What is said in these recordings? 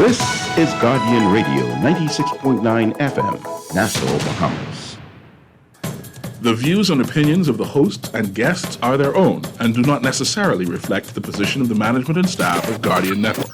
This is Guardian Radio 96.9 FM, Nassau, Bahamas. The views and opinions of the hosts and guests are their own and do not necessarily reflect the position of the management and staff of Guardian Network.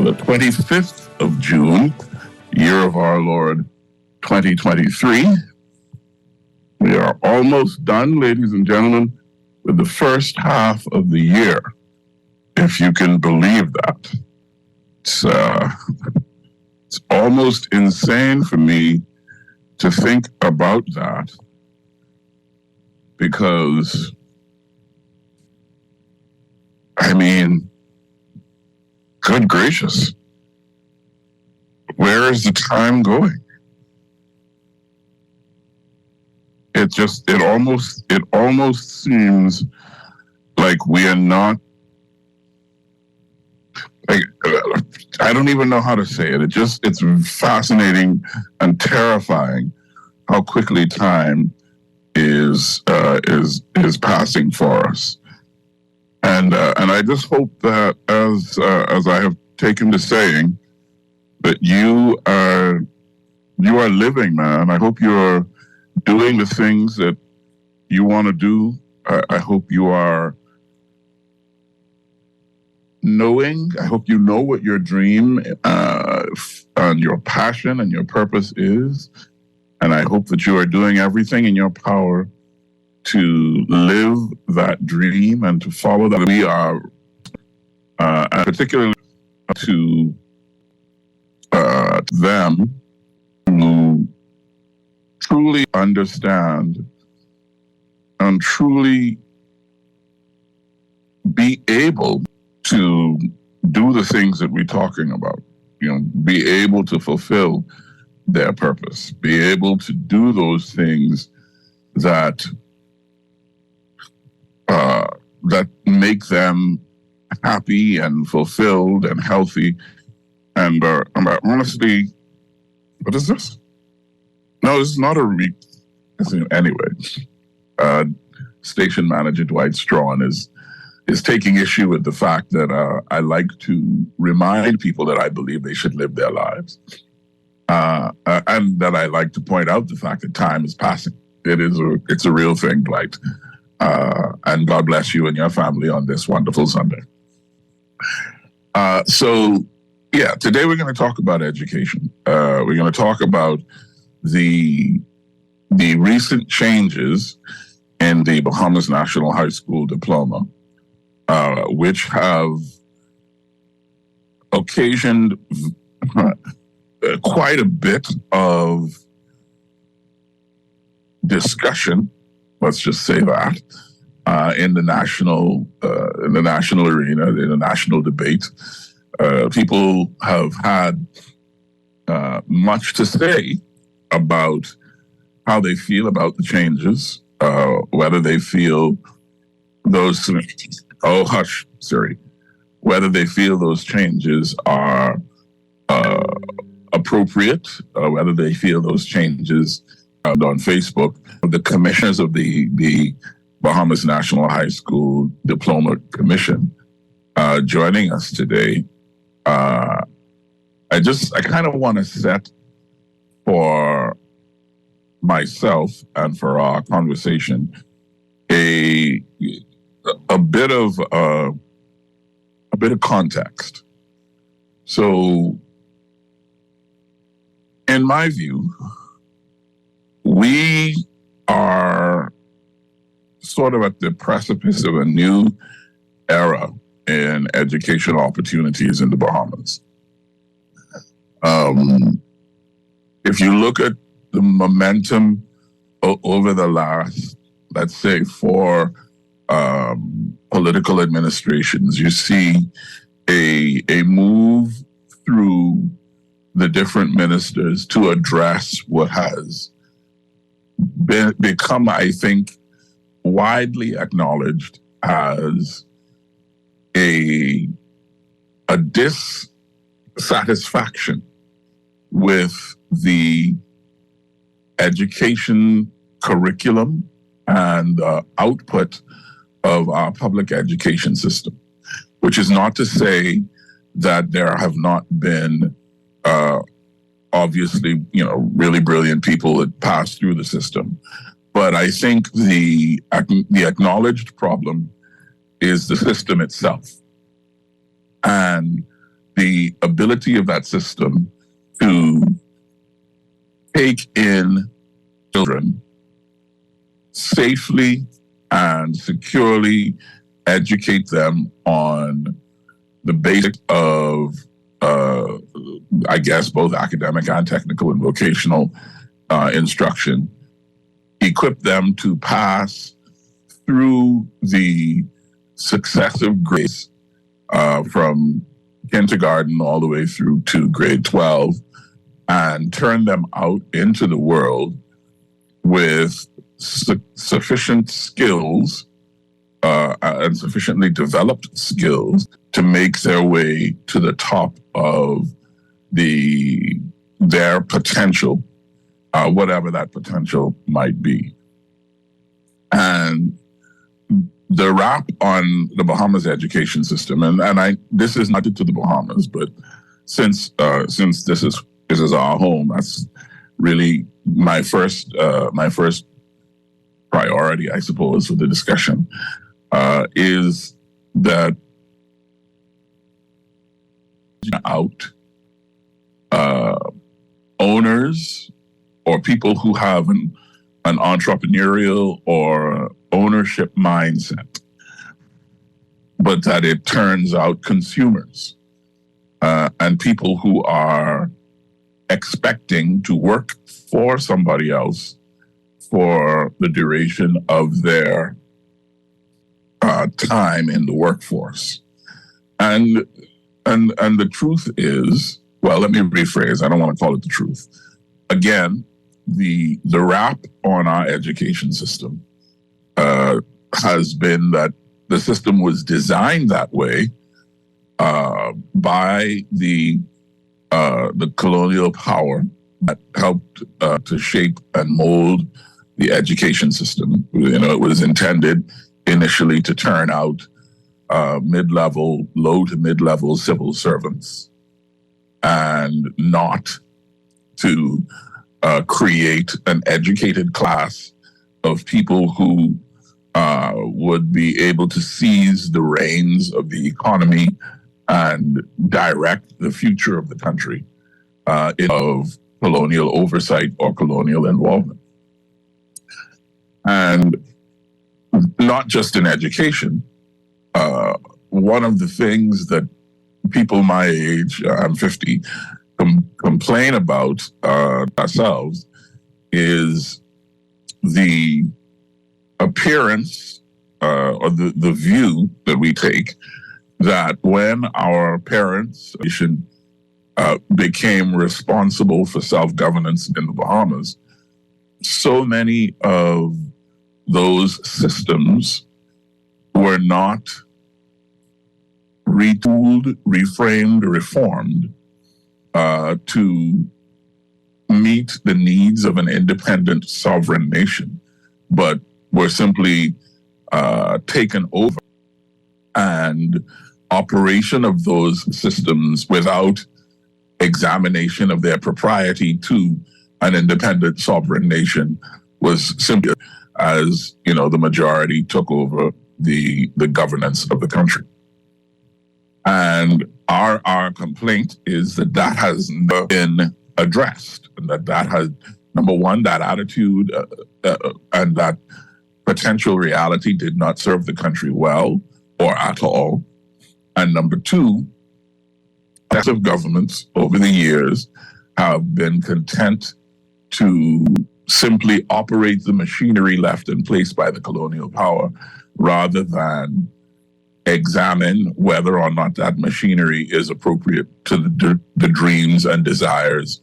The 25th of June, year of our Lord 2023. We are almost done, ladies and gentlemen, with the first half of the year, if you can believe that. It's almost insane for me to think about that, because, I mean, good gracious, where is the time going? It almost seems like we are not, like, I don't even know how to say it. It's fascinating and terrifying how quickly time is passing for us. And I just hope that as I have taken to saying, that you are living, man. I hope you are doing the things that you want to do. I hope you are knowing. I hope you know what your dream and your passion and your purpose is. And I hope that you are doing everything in your power to live that dream and to follow that. We are, and particularly to them who truly understand and truly be able to do the things that we're talking about. Be able to fulfill their purpose, be able to do those things that make them happy and fulfilled and healthy. And honestly, what is this? No, this is not a anyway. Station manager Dwight Strawn is taking issue with the fact that I like to remind people that I believe they should live their lives, and that I like to point out the fact that time is passing. It's a real thing, Dwight. And God bless you and your family on this wonderful Sunday. Today we're going to talk about education. We're going to talk about the recent changes in the Bahamas National High School diploma, which have occasioned quite a bit of discussion. Let's just say that in the national arena, in the national debate, people have had much to say about how they feel about the changes, whether they feel those whether they feel those changes are appropriate, whether they feel those changes on Facebook. The commissioners of the Bahamas National High School Diploma Commission joining us today. I kind of want to set for myself and for our conversation a bit of context. So, in my view, we are sort of at the precipice of a new era in educational opportunities in the Bahamas. If you look at the momentum over the last, let's say, 4 political administrations, you see a move through the different ministers to address what has become, I think, widely acknowledged as a dissatisfaction with the education curriculum and output of our public education system, which is not to say that there have not been obviously, really brilliant people that pass through the system. But I think the acknowledged problem is the system itself and the ability of that system to take in children safely and securely, educate them on the basics of, I guess, both academic and technical and vocational instruction, equip them to pass through the successive grades from kindergarten all the way through to grade 12 and turn them out into the world with sufficient skills and sufficiently developed skills to make their way to the top of their potential, whatever that potential might be. And the rap on the Bahamas education system, and this is not to the Bahamas, but since this is our home, that's really my first priority, I suppose, for the discussion, is that out owners or people who have an entrepreneurial or ownership mindset, but that it turns out consumers and people who are expecting to work for somebody else for the duration of their time in the workforce. And the truth is, well, let me rephrase. I don't want to call it the truth. Again, the rap on our education system has been that the system was designed that way by the colonial power that helped to shape and mold the education system. It was intended initially to turn out low to mid-level civil servants, and not to create an educated class of people who would be able to seize the reins of the economy and direct the future of the country of colonial oversight or colonial involvement. And not just in education. One of the things that people my age, I'm 50, complain about ourselves is the appearance or the view that we take that when our parents became responsible for self-governance in the Bahamas, so many of those systems were not retooled, reframed, reformed to meet the needs of an independent sovereign nation, but were simply taken over, and operation of those systems without examination of their propriety to an independent sovereign nation was simply as, the majority took over the governance of the country. And our complaint is that has never been addressed, and that has, number one, that attitude and that potential reality did not serve the country well or at all. And number two, successive governments over the years have been content to simply operate the machinery left in place by the colonial power rather than examine whether or not that machinery is appropriate to the dreams and desires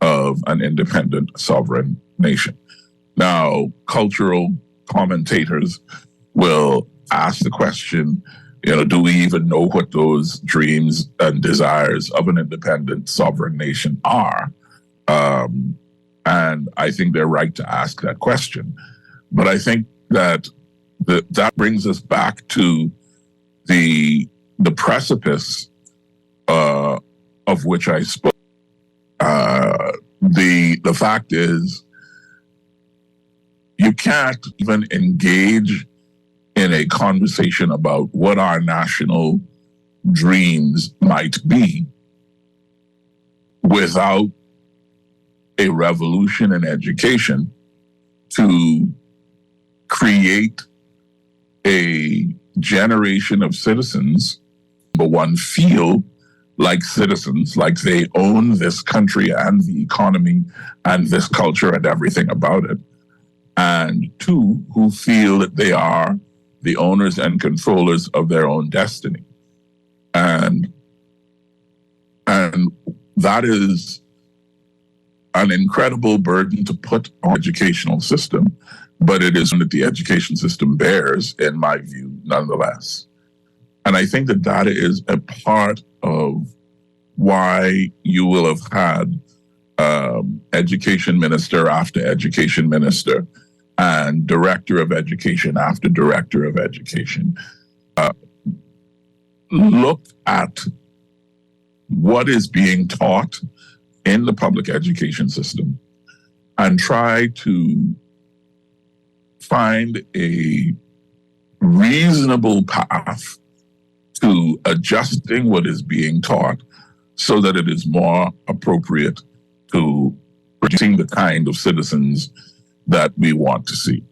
of an independent sovereign nation. Now, cultural commentators will ask the question, do we even know what those dreams and desires of an independent sovereign nation are? And I think they're right to ask that question. But I think that that brings us back to the precipice of which I spoke. The fact is, you can't even engage in a conversation about what our national dreams might be without a revolution in education to create a generation of citizens, number one, feel like citizens, like they own this country and the economy and this culture and everything about it. And two, who feel that they are the owners and controllers of their own destiny. And that is an incredible burden to put on the educational system, but it is one that the education system bears, in my view, nonetheless. And I think that that is a part of why you will have had education minister after education minister and director of education after director of education look at what is being taught in the public education system and try to find a reasonable path to adjusting what is being taught so that it is more appropriate to producing the kind of citizens that we want to see.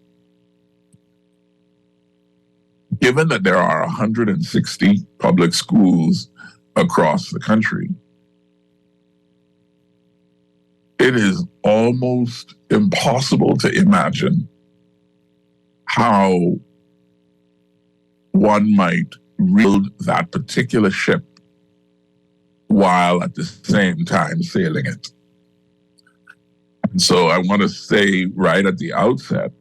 Given that there are 160 public schools across the country, it is almost impossible to imagine how one might build that particular ship while at the same time sailing it. And so I want to say right at the outset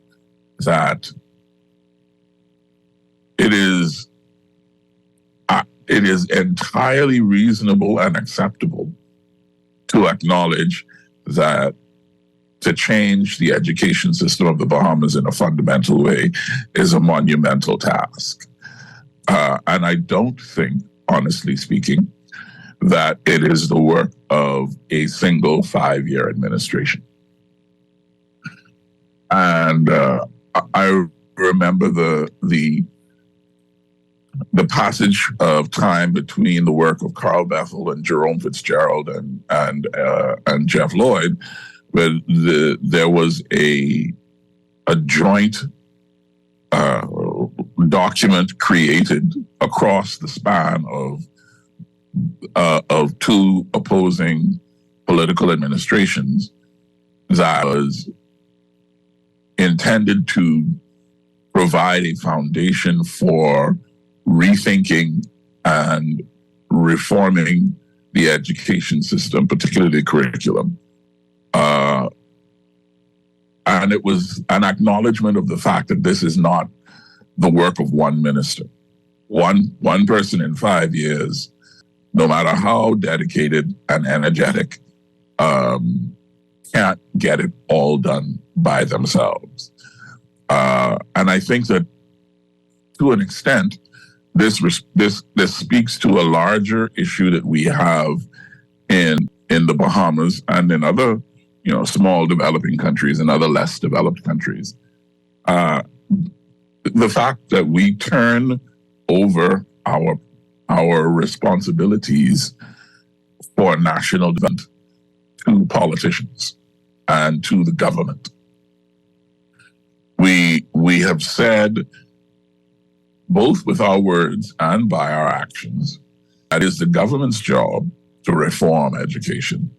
that it is entirely reasonable and acceptable to acknowledge that to change the education system of the Bahamas in a fundamental way is a monumental task. And I don't think, honestly speaking, that it is the work of a single 5-year administration. And I remember the passage of time between the work of Carl Bethel and Jerome Fitzgerald and Jeff Lloyd, where there was a joint document created across the span of two opposing political administrations that was intended to provide a foundation for rethinking and reforming the education system, particularly the curriculum. And it was an acknowledgement of the fact that this is not the work of one minister. One person in 5 years, no matter how dedicated and energetic, can't get it all done by themselves. And I think that to an extent, this speaks to a larger issue that we have in the Bahamas and in other, small developing countries and other less developed countries. The fact that we turn over our responsibilities for national development to politicians and to the government. We have said, both with our words and by our actions, that is the government's job to reform education,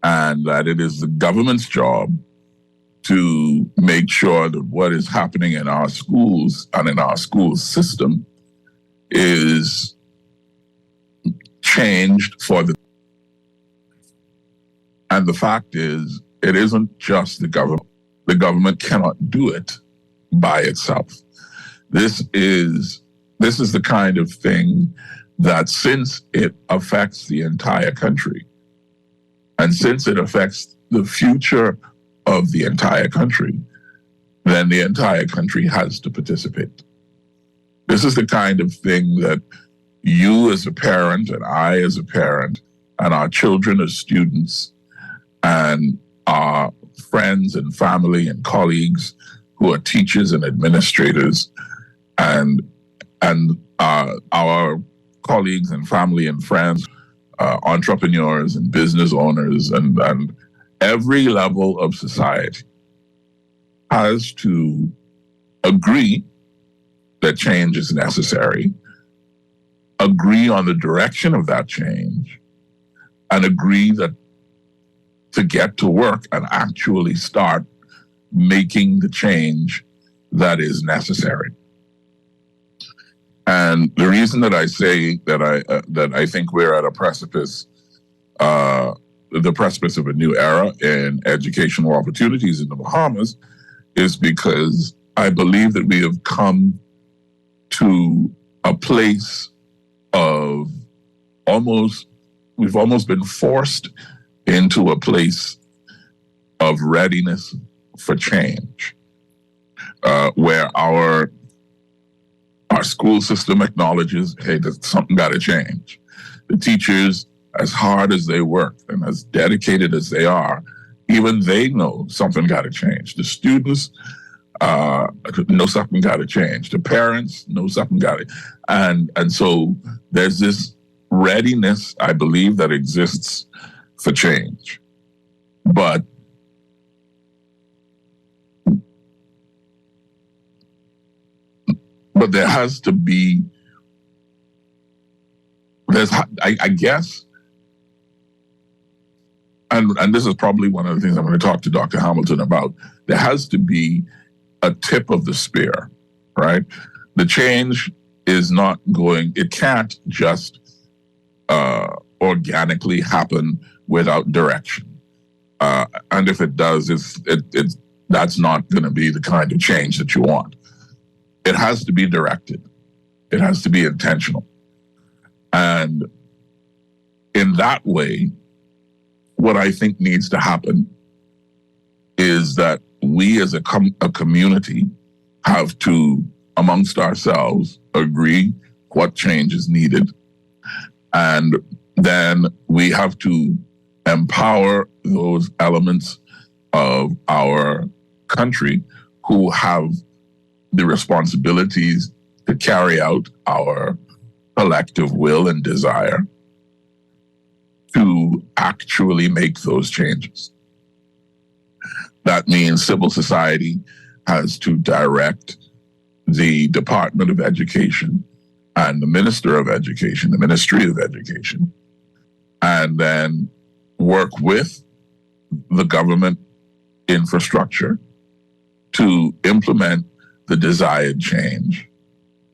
and that it is the government's job to make sure that what is happening in our schools and in our school system is changed for the. And the fact is, it isn't just the government. The government cannot do it by itself. This is the kind of thing that, since it affects the entire country, and since it affects the future of the entire country, then the entire country has to participate. This is the kind of thing that you as a parent and I as a parent and our children as students and our friends and family and colleagues who are teachers and administrators and our colleagues and family and friends, entrepreneurs and business owners and every level of society has to agree that change is necessary, agree on the direction of that change, and agree that to get to work and actually start making the change that is necessary. And the reason that I say that I think we're at a precipice, the precipice of a new era in educational opportunities in the Bahamas, is because I believe that we have come to a place of we've almost been forced into a place of readiness for change, where our school system acknowledges, hey, that something got to change. The teachers, as hard as they work and as dedicated as they are, even they know something got to change. The students know something got to change. The parents know something got to, and so there's this readiness, I believe, that exists for change, but there has to be. I guess. And this is probably one of the things I'm going to talk to Dr. Hamilton about. There has to be a tip of the spear, right? The change is not going, it can't just organically happen without direction. And if it does, that's not going to be the kind of change that you want. It has to be directed. It has to be intentional. And in that way, what I think needs to happen is that we as a community have to, amongst ourselves, agree what change is needed. And then we have to empower those elements of our country who have the responsibilities to carry out our collective will and desire to actually make those changes. That means civil society has to direct the Department of Education and the Minister of Education, the Ministry of Education, and then work with the government infrastructure to implement the desired change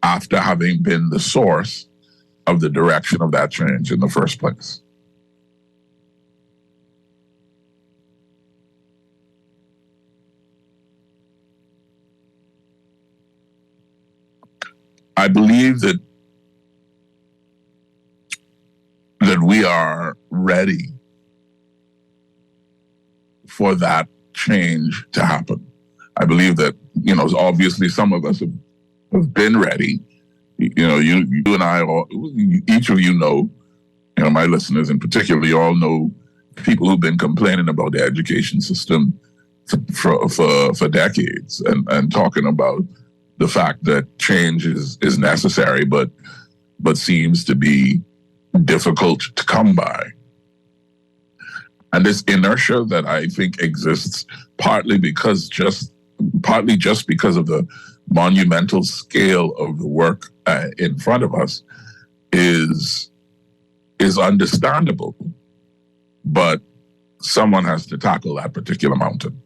after having been the source of the direction of that change in the first place. I believe that we are ready for that change to happen. I believe that, obviously some of us have been ready. You and I, each of you know, my listeners in particular, you all know people who've been complaining about the education system for decades and talking about the fact that change is necessary, but seems to be difficult to come by. And this inertia that I think exists partly because just partly just because of the monumental scale of the work in front of us, is understandable. But someone has to tackle that particular mountain,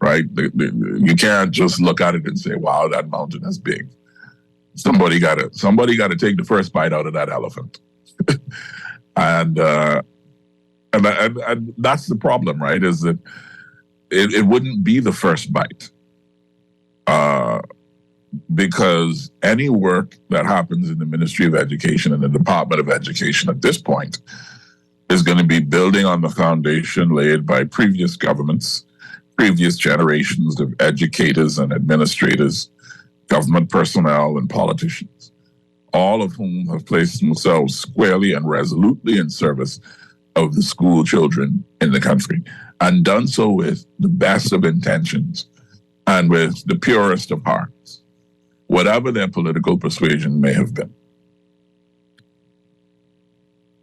right? You can't just look at it and say, "Wow, that mountain is big." Somebody got to take the first bite out of that elephant, and that's the problem, right? Is that it wouldn't be the first bite, because any work that happens in the Ministry of Education and the Department of Education at this point is going to be building on the foundation laid by previous governments, previous generations of educators and administrators, government personnel, and politicians, all of whom have placed themselves squarely and resolutely in service of the school children in the country, and done so with the best of intentions and with the purest of hearts, whatever their political persuasion may have been.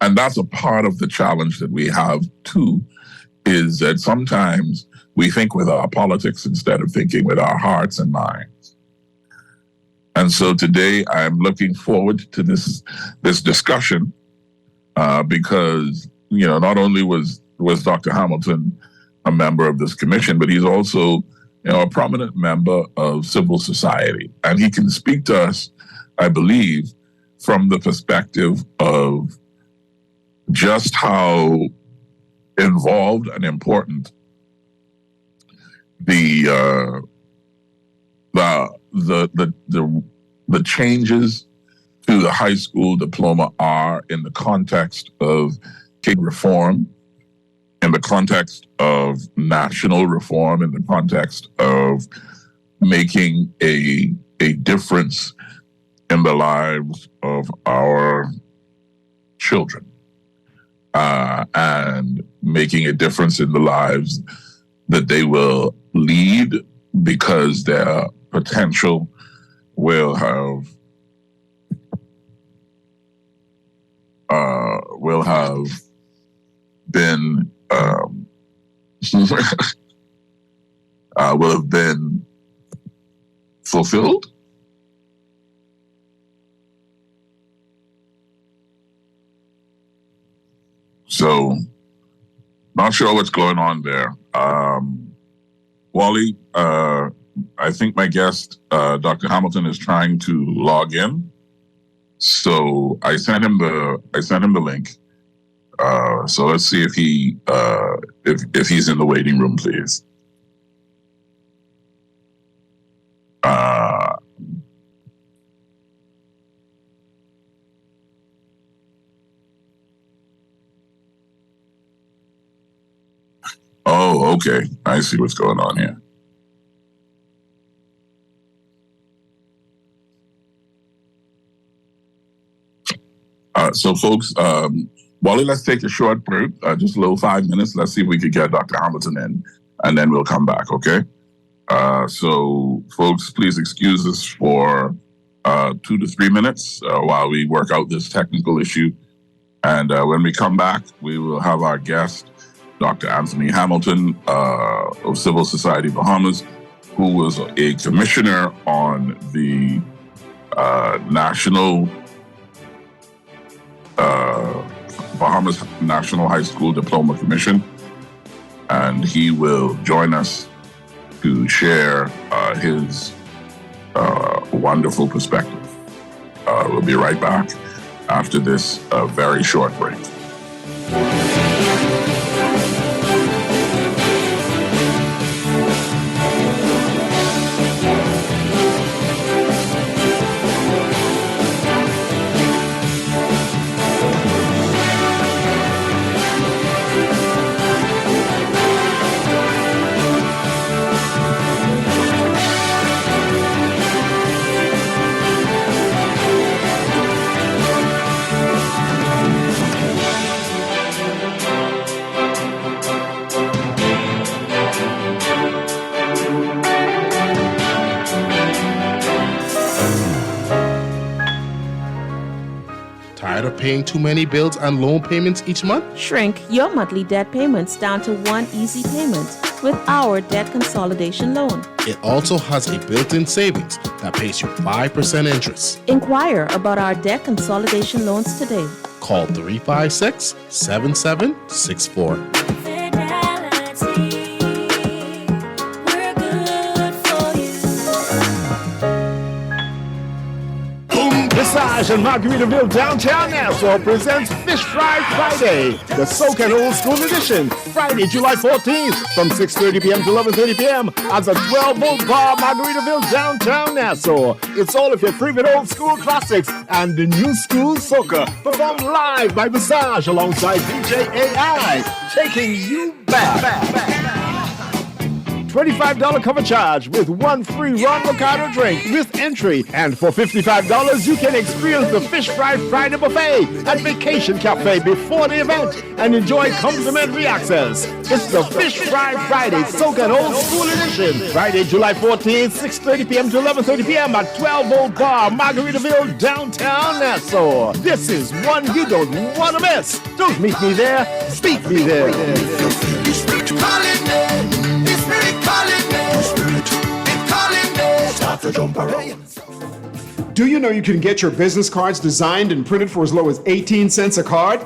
And that's a part of the challenge that we have too, is that sometimes we think with our politics instead of thinking with our hearts and minds. And so today I'm looking forward to this discussion, because, not only was Dr. Hamilton a member of this commission, but he's also, a prominent member of civil society. And he can speak to us, I believe, from the perspective of just how involved and important the changes to the high school diploma are in the context of kid reform, in the context of national reform, in the context of making a difference in the lives of our children, and making a difference in the lives that they will lead, because their potential will have been will have been fulfilled. So, not sure what's going on there. Wally, I think my guest, Dr. Hamilton, is trying to log in. So I sent him the link. So let's see if he's in the waiting room, please. Oh, okay. I see what's going on here. So, folks, Wally, let's take a short break, just a little 5 minutes. Let's see if we can get Dr. Hamilton in, and then we'll come back, okay? So, folks, please excuse us for 2 to 3 minutes while we work out this technical issue. And when we come back, we will have our guest, Dr. Anthony Hamilton of Civil Society Bahamas, who was a commissioner on the Bahamas National High School Diploma Commission, and he will join us to share his wonderful perspective. We'll be right back after this very short break. Tired of paying too many bills and loan payments each month? Shrink your monthly debt payments down to one easy payment. with our debt consolidation loan. It also has a built-in savings that pays you 5% interest. Inquire about our debt consolidation loans today. Call 356-7764. Visage in Margaritaville, downtown Nassau presents Fish Fry Friday, the Soak and Old School edition, Friday, July 14th, from 6:30 p.m. to 11:30 p.m. at the 12 Old Bar, Margaritaville, downtown Nassau. It's all of your favorite old school classics and the new school soca, performed live by Visage alongside DJ AI, taking you back. $25 cover charge with one free Ron Ricardo drink with entry. And for $55, you can experience the Fish Fry Friday buffet at Vacation Cafe before the event and enjoy complimentary access. It's the Fish Fry Friday Soca and Old School Edition. Friday, July 14th, 6:30 p.m. to 11:30 p.m. at 12 Old Bar, Margaritaville, downtown Nassau. This is one you don't want to miss. Don't meet me there, speak me there. Do you know you can get your business cards designed and printed for as low as 18 cents a card?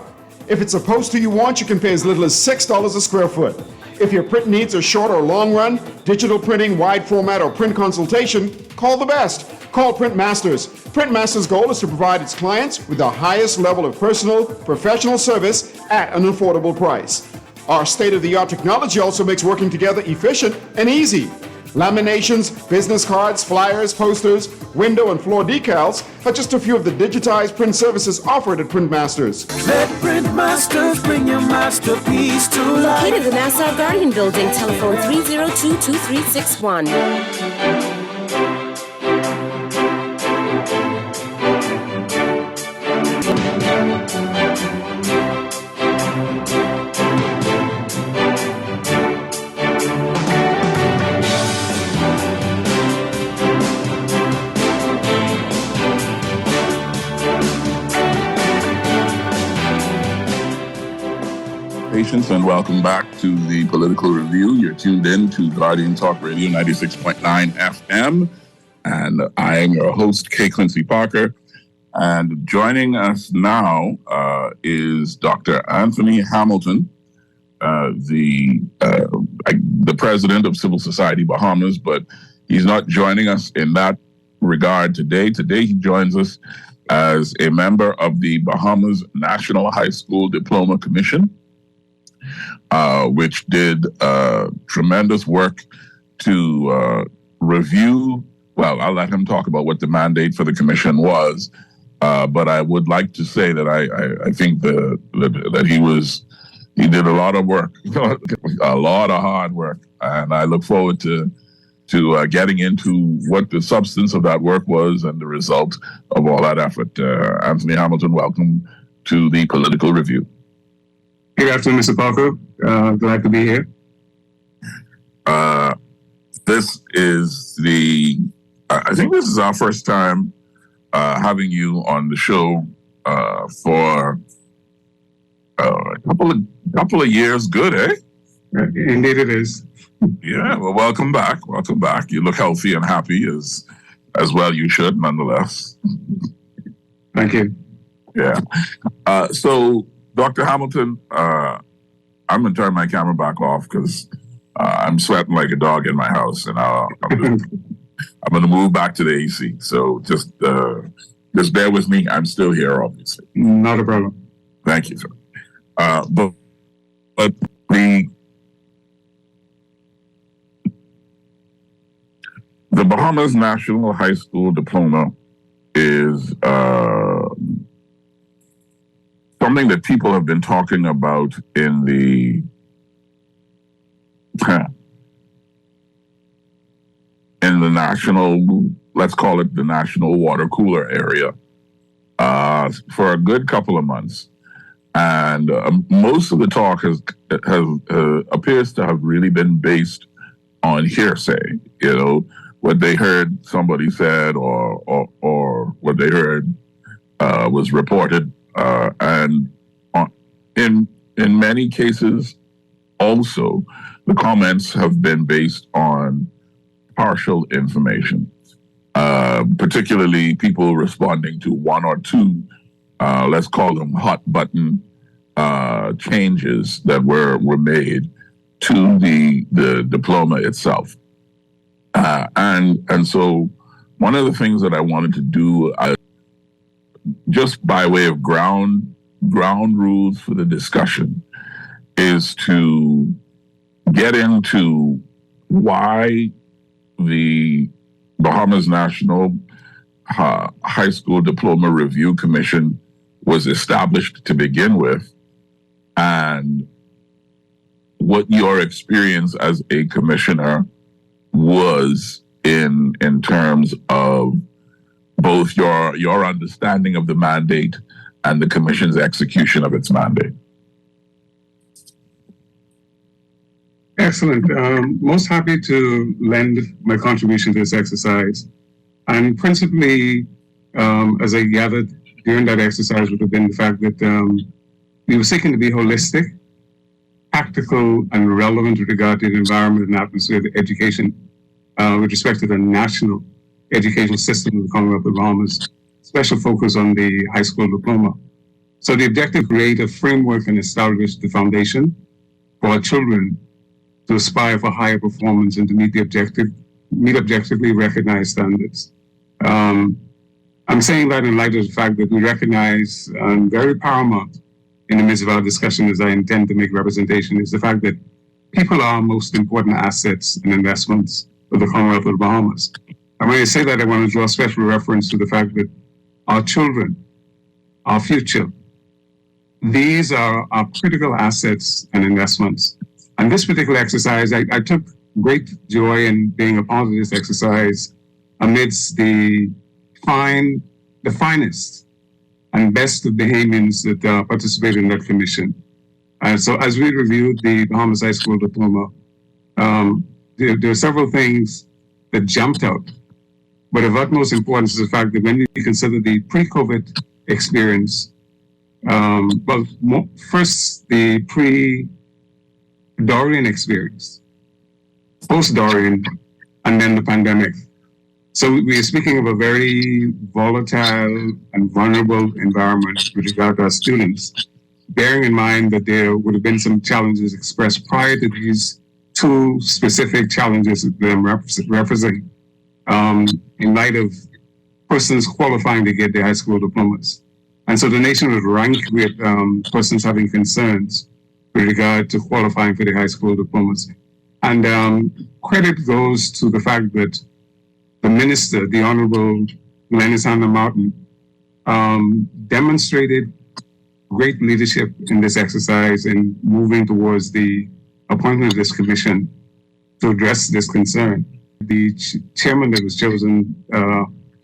If it's a poster you want, you can pay as little as $6 a square foot. If your print needs are short or long run, digital printing, wide format, or print consultation, call the best. Call Print Masters. Print Masters' goal is to provide its clients with the highest level of personal, professional service at an affordable price. Our state-of-the-art technology also makes working together efficient and easy. Laminations, business cards, flyers, posters, window and floor decals are just a few of the digitized print services offered at Print Masters. Let Print Masters bring your masterpiece to life. Located in the Nassau Guardian Building, telephone 302-2361. Patience and welcome back to the Political Review. You're tuned in to Guardian Talk Radio 96.9 FM, and I am your host, Quincy Parker. And joining us now is Dr. Anthony Hamilton, the president of Civil Society Bahamas, but he's not joining us in that regard today. Today he joins us as a member of the Bahamas National High School Diploma Commission, which did tremendous work to review. Well, I'll let him talk about what the mandate for the commission was, but I would like to say that I think that he did a lot of work, a lot of hard work, and I look forward to getting into what the substance of that work was and the result of all that effort. Anthony Hamilton, welcome to the Political Review. Good afternoon, Mr. Parker. Glad to be here. This is I think this is our first time having you on the show for a couple of years. Good, eh? Indeed it is. Yeah, well, welcome back. Welcome back. You look healthy and happy as well you should, nonetheless. Thank you. Yeah. So, Dr. Hamilton, I'm going to turn my camera back off because I'm sweating like a dog in my house, and I'm going to move back to the AC. So just bear with me. I'm still here, obviously. Not a problem. Thank you, sir. But the Bahamas National High School Diploma is something that people have been talking about in the national, let's call it the national water cooler area, for a good couple of months. And most of the talk appears to have really been based on hearsay, what they heard somebody said or what they heard was reported. And in many cases, also the comments have been based on partial information, particularly people responding to one or two, let's call them hot button changes that were made to the diploma itself. And so one of the things that I wanted to do, just by way of ground rules for the discussion, is to get into why the Bahamas National High School Diploma Review Commission was established to begin with, and what your experience as a commissioner was in terms of both your understanding of the mandate and the commission's execution of its mandate. Excellent. Most happy to lend my contribution to this exercise. And principally, as I gathered during that exercise, would have been the fact that we were seeking to be holistic, practical, and relevant with regard to the environment and atmosphere of education with respect to the national education system of the Commonwealth of Bahamas, special focus on the high school diploma. So the objective, create a framework and establish the foundation for our children to aspire for higher performance and to meet objectively recognized standards. I'm saying that in light of the fact that we recognize, very paramount in the midst of our discussion as I intend to make representation, is the fact that people are our most important assets and investments of the Commonwealth of the Bahamas. And when I say that, I want to draw special reference to the fact that our children, our future, these are our critical assets and investments. And this particular exercise, I took great joy in being a part of this exercise amidst the finest and best of Bahamians that participated in that commission. And so as we reviewed the Bahamas High School Diploma, there are several things that jumped out. But of utmost importance is the fact that when we consider the pre-COVID experience, first the pre-Dorian experience, post-Dorian, and then the pandemic. So we are speaking of a very volatile and vulnerable environment with regard to our students, bearing in mind that there would have been some challenges expressed prior to these two specific challenges that I'm referencing in light of persons qualifying to get their high school diplomas. And so the nation was ranked with persons having concerns with regard to qualifying for the high school diplomas. And credit goes to the fact that the minister, the Honorable Lenisanda Martin, demonstrated great leadership in this exercise in moving towards the appointment of this commission to address this concern. The chairman that was chosen,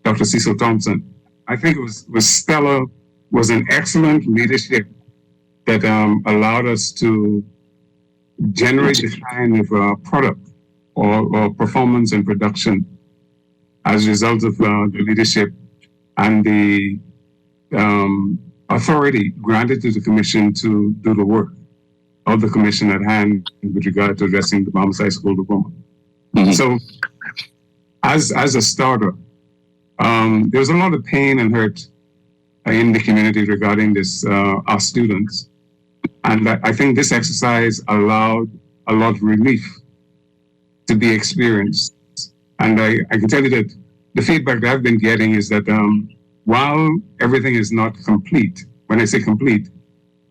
Dr. Cecil Thompson, I think it was stellar, was an excellent leadership that allowed us to generate the kind of product or performance and production as a result of the leadership and the authority granted to the commission to do the work of the commission at hand with regard to addressing the Bahamas High School Diploma. Mm-hmm. So as a starter, there was a lot of pain and hurt in the community regarding this, our students. And I think this exercise allowed a lot of relief to be experienced. And I can tell you that the feedback that I've been getting is that while everything is not complete, when I say complete,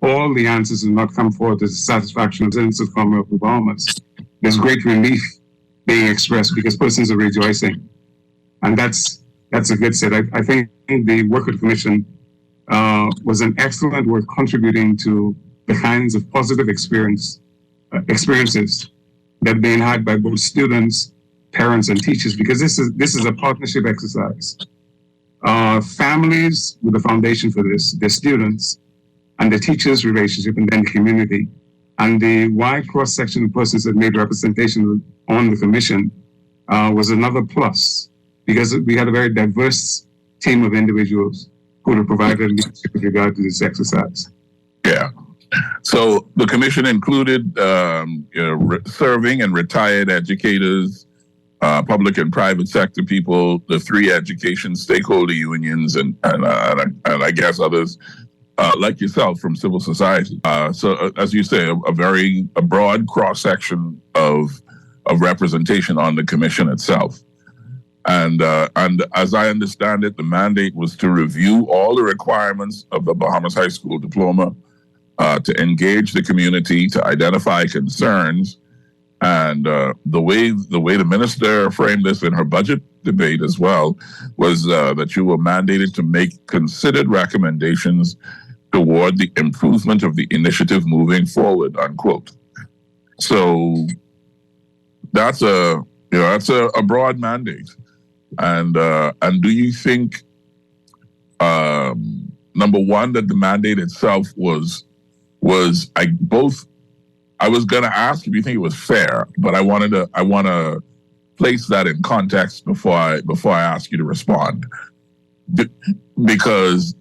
all the answers have not come forth as a satisfaction of the citizens of Commonwealth of Bahamas. There's great relief being expressed because persons are rejoicing. And that's a good set. I think the work of the commission was an excellent work contributing to the kinds of positive experiences that are being had by both students, parents, and teachers, because this is a partnership exercise. Families with the foundation for this, the students, and the teachers' relationship, and then the community, and the wide cross-section of persons that made representation on the commission was another plus, because we had a very diverse team of individuals who would have provided leadership with regard to this exercise. Yeah. So the commission included serving and retired educators, public and private sector people, the three education stakeholder unions, and I guess others like yourself from civil society. So as you say, a broad cross section of representation on the commission itself. And as I understand it, the mandate was to review all the requirements of the Bahamas High School diploma, to engage the community, to identify concerns. And the way the minister framed this in her budget debate as well was that you were mandated to make considered recommendations toward the improvement of the initiative moving forward, unquote. So that's a broad mandate. And do you think, number one, that the mandate itself was I was going to ask if you think it was fair, but I want to place that in context before I ask you to respond, because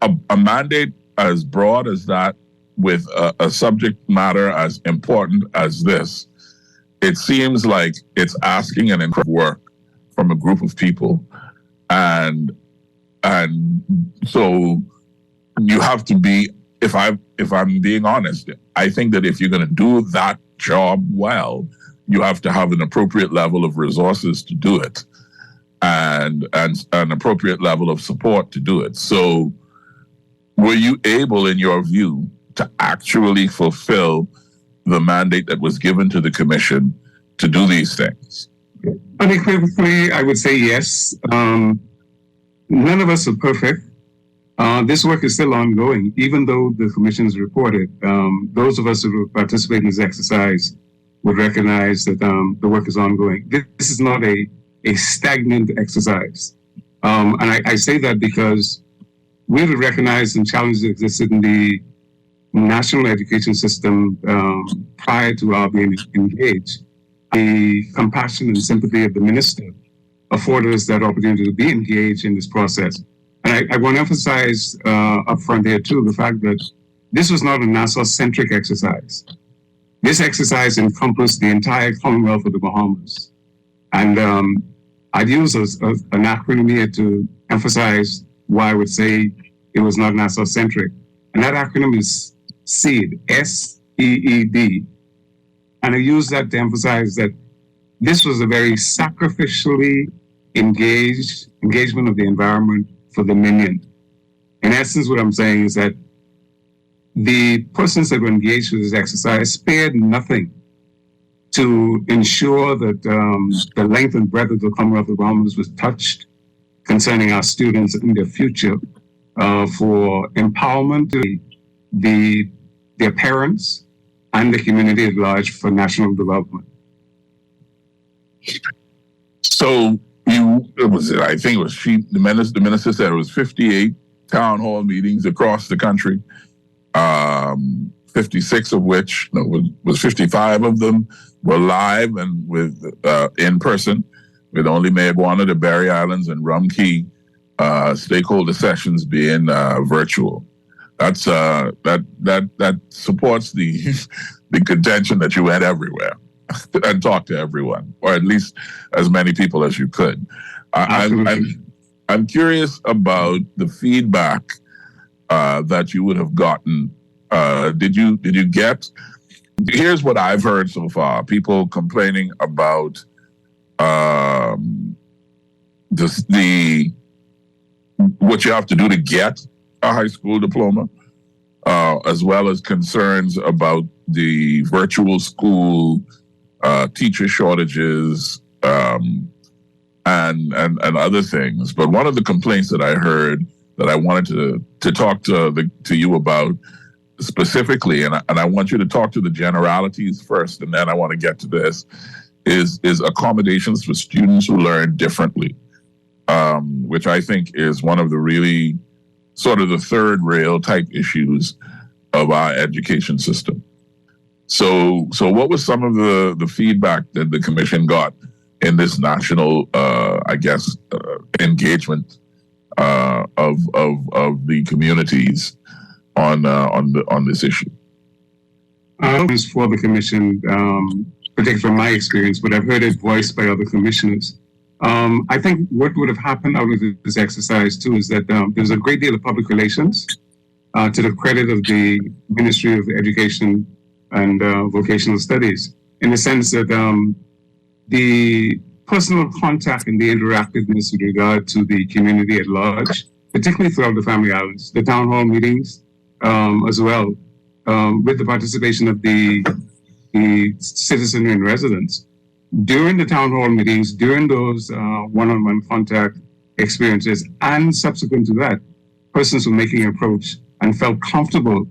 a mandate as broad as that, with a subject matter as important as this, it seems like it's asking an incredible work from a group of people, and so you have to be. If I'm being honest, I think that if you're going to do that job well, you have to have an appropriate level of resources to do it, and an appropriate level of support to do it. So, were you able, in your view, to actually fulfill the mandate that was given to the commission to do these things? Unequivocally, I would say yes. None of us are perfect. This work is still ongoing, even though the commission's reported. Those of us who participate in this exercise would recognize that the work is ongoing. This is not a stagnant exercise. And I say that because we would recognize some challenges that existed in the national education system prior to our being engaged. The compassion and sympathy of the minister afforded us that opportunity to be engaged in this process. And I want to emphasize up front here, too, the fact that this was not a Nassau-centric exercise. This exercise encompassed the entire Commonwealth of the Bahamas. And I'd use an acronym here to emphasize why I would say it was not Nassau-centric. And that acronym is SEED, S-E-E-D. And I use that to emphasize that this was a very sacrificially engagement of the environment for the million. In essence, what I'm saying is that the persons that were engaged with this exercise spared nothing to ensure that the length and breadth of the Commonwealth of Bahamas was touched concerning our students and their future, for empowerment to their parents and the community at large for national development. So I think it was the minister said it was 58 town hall meetings across the country, 56 of which, was 55 of them were live and with in person, with only Mayaguana, the Berry Islands, and Rum Key stakeholder sessions being virtual. That's that supports the contention that you went everywhere and talked to everyone, or at least as many people as you could. I'm curious about the feedback that you would have gotten. Did you get? Here's what I've heard so far: people complaining about what you have to do to get a high school diploma, as well as concerns about the virtual school, teacher shortages, and other things. But one of the complaints that I heard that I wanted to talk to you about specifically, and I want you to talk to the generalities first, and then I want to get to this, is accommodations for students who learn differently, which I think is one of the really sort of the third rail type issues of our education system. So what was some of the feedback that the commission got in this national, engagement of the communities on this issue? For the commission, particularly from my experience, but I've heard it voiced by other commissioners. I think what would have happened out of this exercise too is that there's a great deal of public relations to the credit of the Ministry of Education and Vocational Studies, in the sense that the personal contact and the interactiveness with regard to the community at large, particularly throughout the Family Islands, the town hall meetings as well, with the participation of the citizenry and residents. During the town hall meetings, during those one-on-one contact experiences, and subsequent to that, persons were making an approach and felt comfortable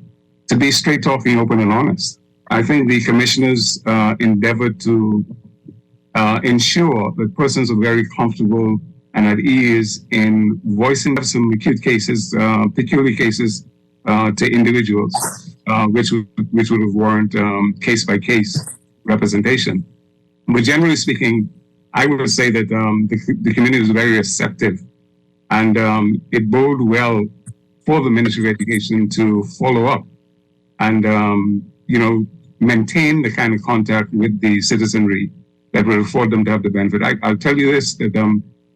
to be straight talking, open and honest. I think the commissioners endeavored to ensure that persons are very comfortable and at ease in voicing some acute cases, peculiar cases to individuals, which would have warrant case-by-case representation. But generally speaking, I would say that the community was very receptive, and it bode well for the Ministry of Education to follow up and maintain the kind of contact with the citizenry that will afford them to have the benefit. I'll tell you this, that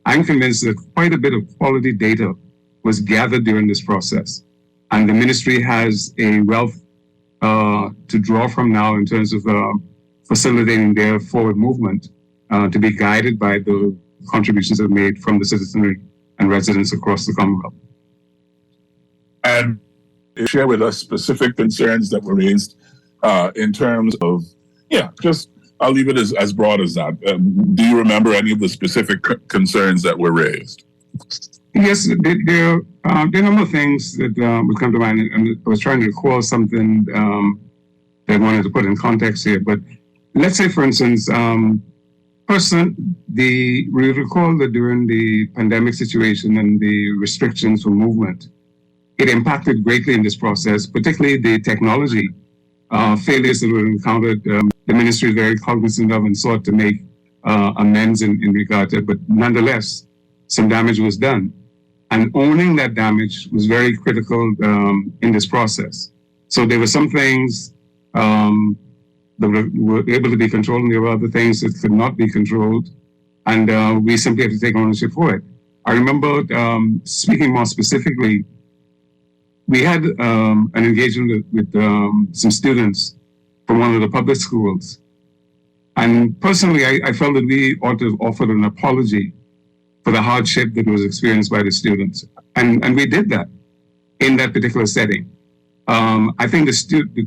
I'm convinced that quite a bit of quality data was gathered during this process, and the ministry has a wealth to draw from now in terms of facilitating their forward movement to be guided by the contributions that are made from the citizenry and residents across the Commonwealth. And share with us specific concerns that were raised in terms of, I'll leave it as broad as that. Do you remember any of the specific concerns that were raised? Yes, there are a number of things that would come to mind, and I was trying to recall something that I wanted to put in context here. But let's say, for instance, we recall that during the pandemic situation and the restrictions for movement, it impacted greatly in this process, particularly the technology failures that were encountered. The ministry is very cognizant of and sought to make amends in regard to it, but nonetheless, some damage was done. And owning that damage was very critical in this process. So there were some things that were able to be controlled, and there were other things that could not be controlled, and we simply had to take ownership for it. I remember speaking more specifically, we had an engagement with some students from one of the public schools. And personally, I felt that we ought to have offered an apology for the hardship that was experienced by the students. And we did that in that particular setting. I think the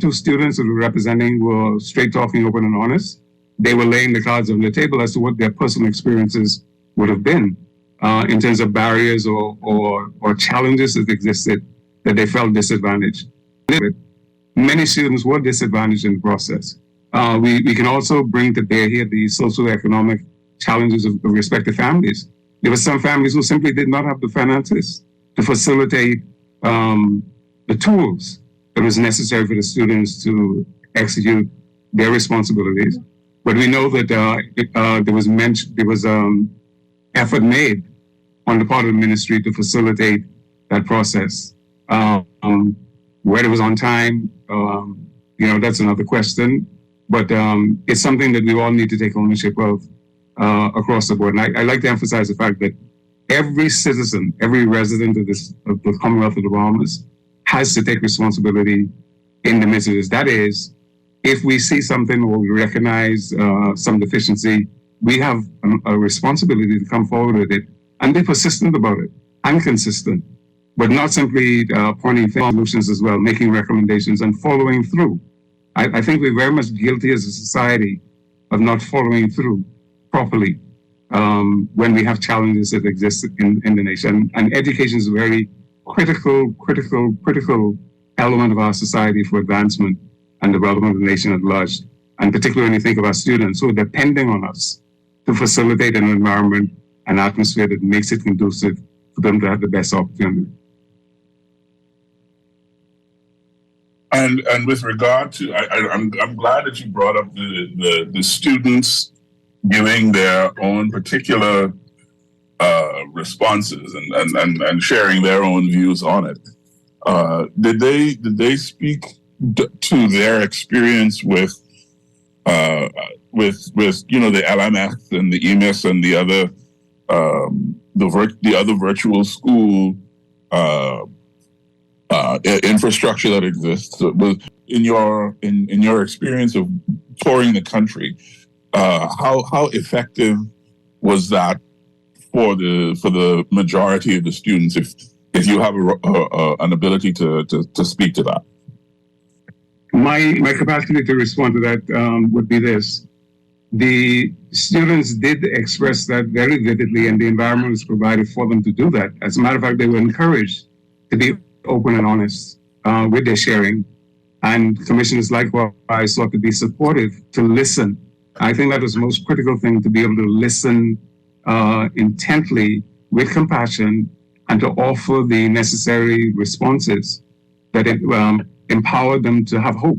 two students that were representing were straight talking, open and honest. They were laying the cards on the table as to what their personal experiences would have been in terms of barriers or challenges that existed that they felt disadvantaged. Many students were disadvantaged in the process. We can also bring to bear here the socioeconomic challenges of respective families. There were some families who simply did not have the finances to facilitate the tools that was necessary for the students to execute their responsibilities. But we know that there was effort made on the part of the ministry to facilitate that process. Whether it was on time, that's another question. But it's something that we all need to take ownership of across the board. And I like to emphasize the fact that every citizen, every resident of the Commonwealth of the Bahamas has to take responsibility in the midst of this. That is, if we see something or we recognize some deficiency, we have a responsibility to come forward with it and be persistent about it and consistent, but not simply pointing solutions as well, making recommendations and following through. I think we're very much guilty as a society of not following through properly when we have challenges that exist in the nation. And education is a very critical element of our society for advancement and development of the nation at large. And particularly when you think of our students who are depending on us to facilitate an environment, an atmosphere that makes it conducive for them to have the best opportunity. And with regard to, I'm glad that you brought up the students giving their own particular responses and sharing their own views on it. Did they speak to their experience with the LMS and the EMIS and the other the other virtual school infrastructure that exists. In your experience of touring the country, how effective was that for the majority of the students? If you have an ability to speak to that. My capacity to respond to that would be this. The students did express that very vividly, and the environment was provided for them to do that. As a matter of fact, they were encouraged to be open and honest with their sharing. And commissioners likewise sought to be supportive, to listen. I think that was the most critical thing, to be able to listen intently with compassion and to offer the necessary responses that empowered them to have hope,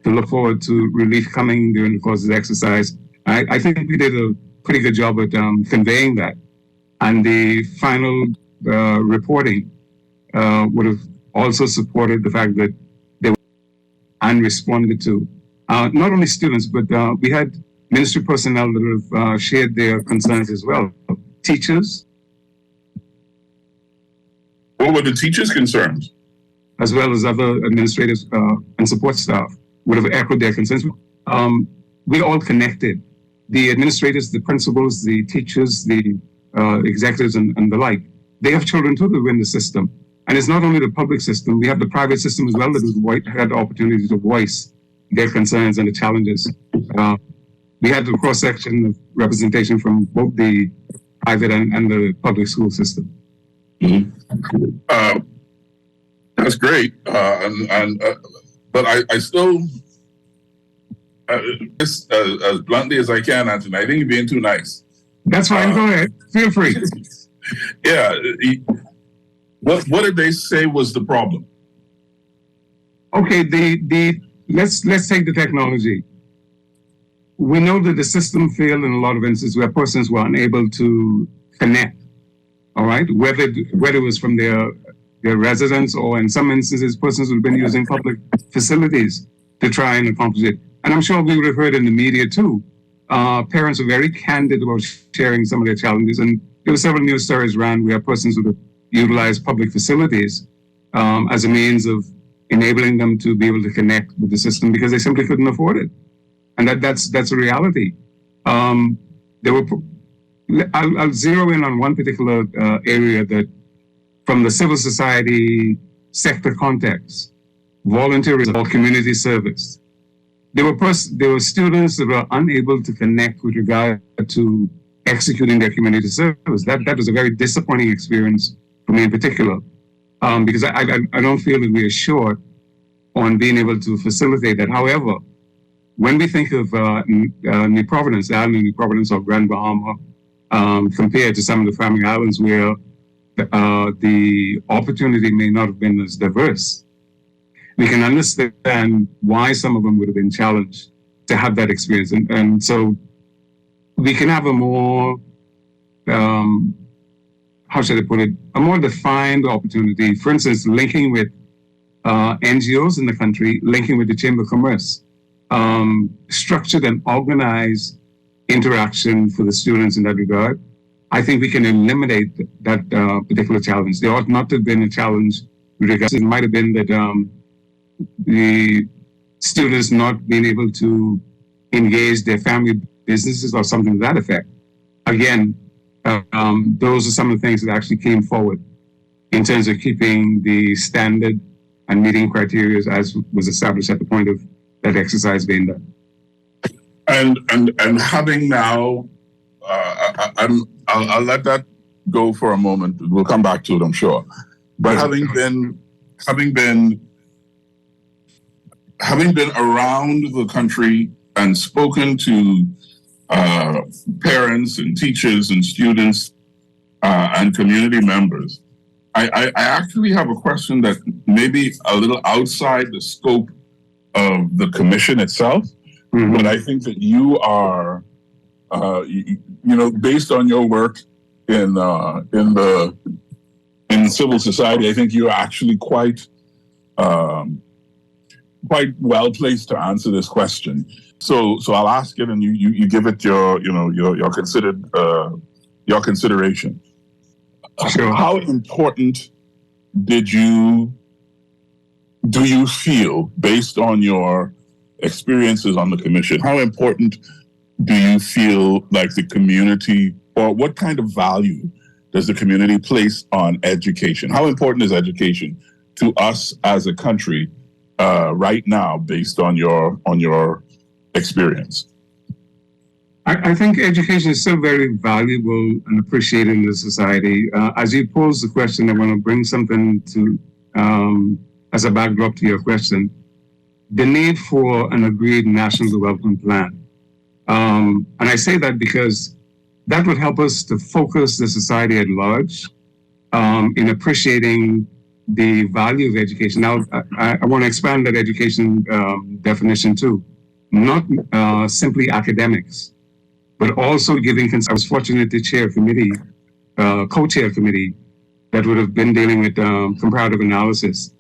to look forward to relief coming during the course of the exercise. I think we did a pretty good job at conveying that. And the final reporting would have also supported the fact that they were and responded to. Not only students, but we had ministry personnel that have shared their concerns as well. Teachers. What were the teachers' concerns? As well as other administrative and support staff would have echoed their concerns. We're all connected. The administrators, the principals, the teachers, the executives, and the like. They have children too that are in the system. And it's not only the public system, we have the private system as well that had the opportunity to voice their concerns and the challenges. We had the cross-section of representation from both the private and the public school system. Mm-hmm. That's great, but I still, as bluntly as I can, Anthony, I think you're being too nice. That's fine. Go ahead. Feel free. Yeah. What did they say was the problem? Okay. Let's take the technology. We know that the system failed in a lot of instances where persons were unable to connect. All right, whether it was from their residence, or in some instances, persons who have been using public facilities to try and accomplish it. And I'm sure we would have heard in the media too. Parents are very candid about sharing some of their challenges. And there were several news stories ran where persons would have utilized public facilities as a means of enabling them to be able to connect with the system because they simply couldn't afford it. And that's a reality. I'll zero in on one particular area that, from the civil society sector context, volunteerism or community service. There were students that were unable to connect with regard to executing their community service. That was a very disappointing experience for me in particular, because I don't feel that we are short on being able to facilitate that. However, when we think of New Providence, the island of New Providence or Grand Bahama, compared to some of the Family Islands where the opportunity may not have been as diverse, we can understand why some of them would have been challenged to have that experience. And so we can have a more, how should I put it, a more defined opportunity. For instance, linking with NGOs in the country, linking with the Chamber of Commerce, structured and organized interaction for the students in that regard. I think we can eliminate that particular challenge. There ought not to have been a challenge with regards. It might have been that the students not being able to engage their family businesses or something to that effect. Again, those are some of the things that actually came forward in terms of keeping the standard and meeting criteria as was established at the point of that exercise being done. And having now, I'll let that go for a moment. We'll come back to it, I'm sure. But having been around the country and spoken to parents and teachers and students and community members, I actually have a question that may be a little outside the scope of the commission itself. Mm-hmm. But I think that you are, based on your work in civil society, I think you're actually quite quite well placed to answer this question. So I'll ask it, and you give it your consideration. Sure. How important do you feel, based on your experiences on the commission, how important do you feel like the community, or what kind of value does the community place on education? How important is education to us as a country right now, based on your experience? I think education is still very valuable and appreciated in the society. As you pose the question, I want to bring something to as a backdrop to your question: the need for an agreed national development plan. And I say that because that would help us to focus the society at large in appreciating the value of education. Now, I want to expand that education definition too, not simply academics, but also giving. I was fortunate to chair a committee, co-chair a committee that would have been dealing with comparative analysis.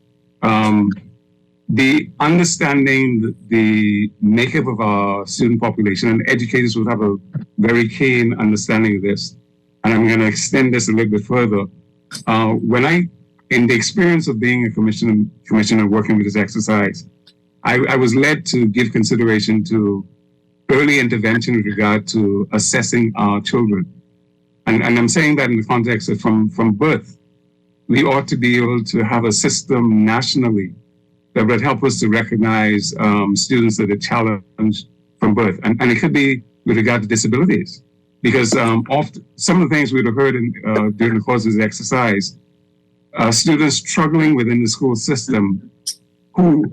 The understanding the makeup of our student population, and educators would have a very keen understanding of this. And I'm going to extend this a little bit further. In the experience of being a commissioner working with this exercise, I was led to give consideration to early intervention with regard to assessing our children. And I'm saying that in the context of from birth, we ought to be able to have a system nationally that would help us to recognize students that are challenged from birth. And it could be with regard to disabilities, because often some of the things we'd have heard during the course of this exercise, students struggling within the school system who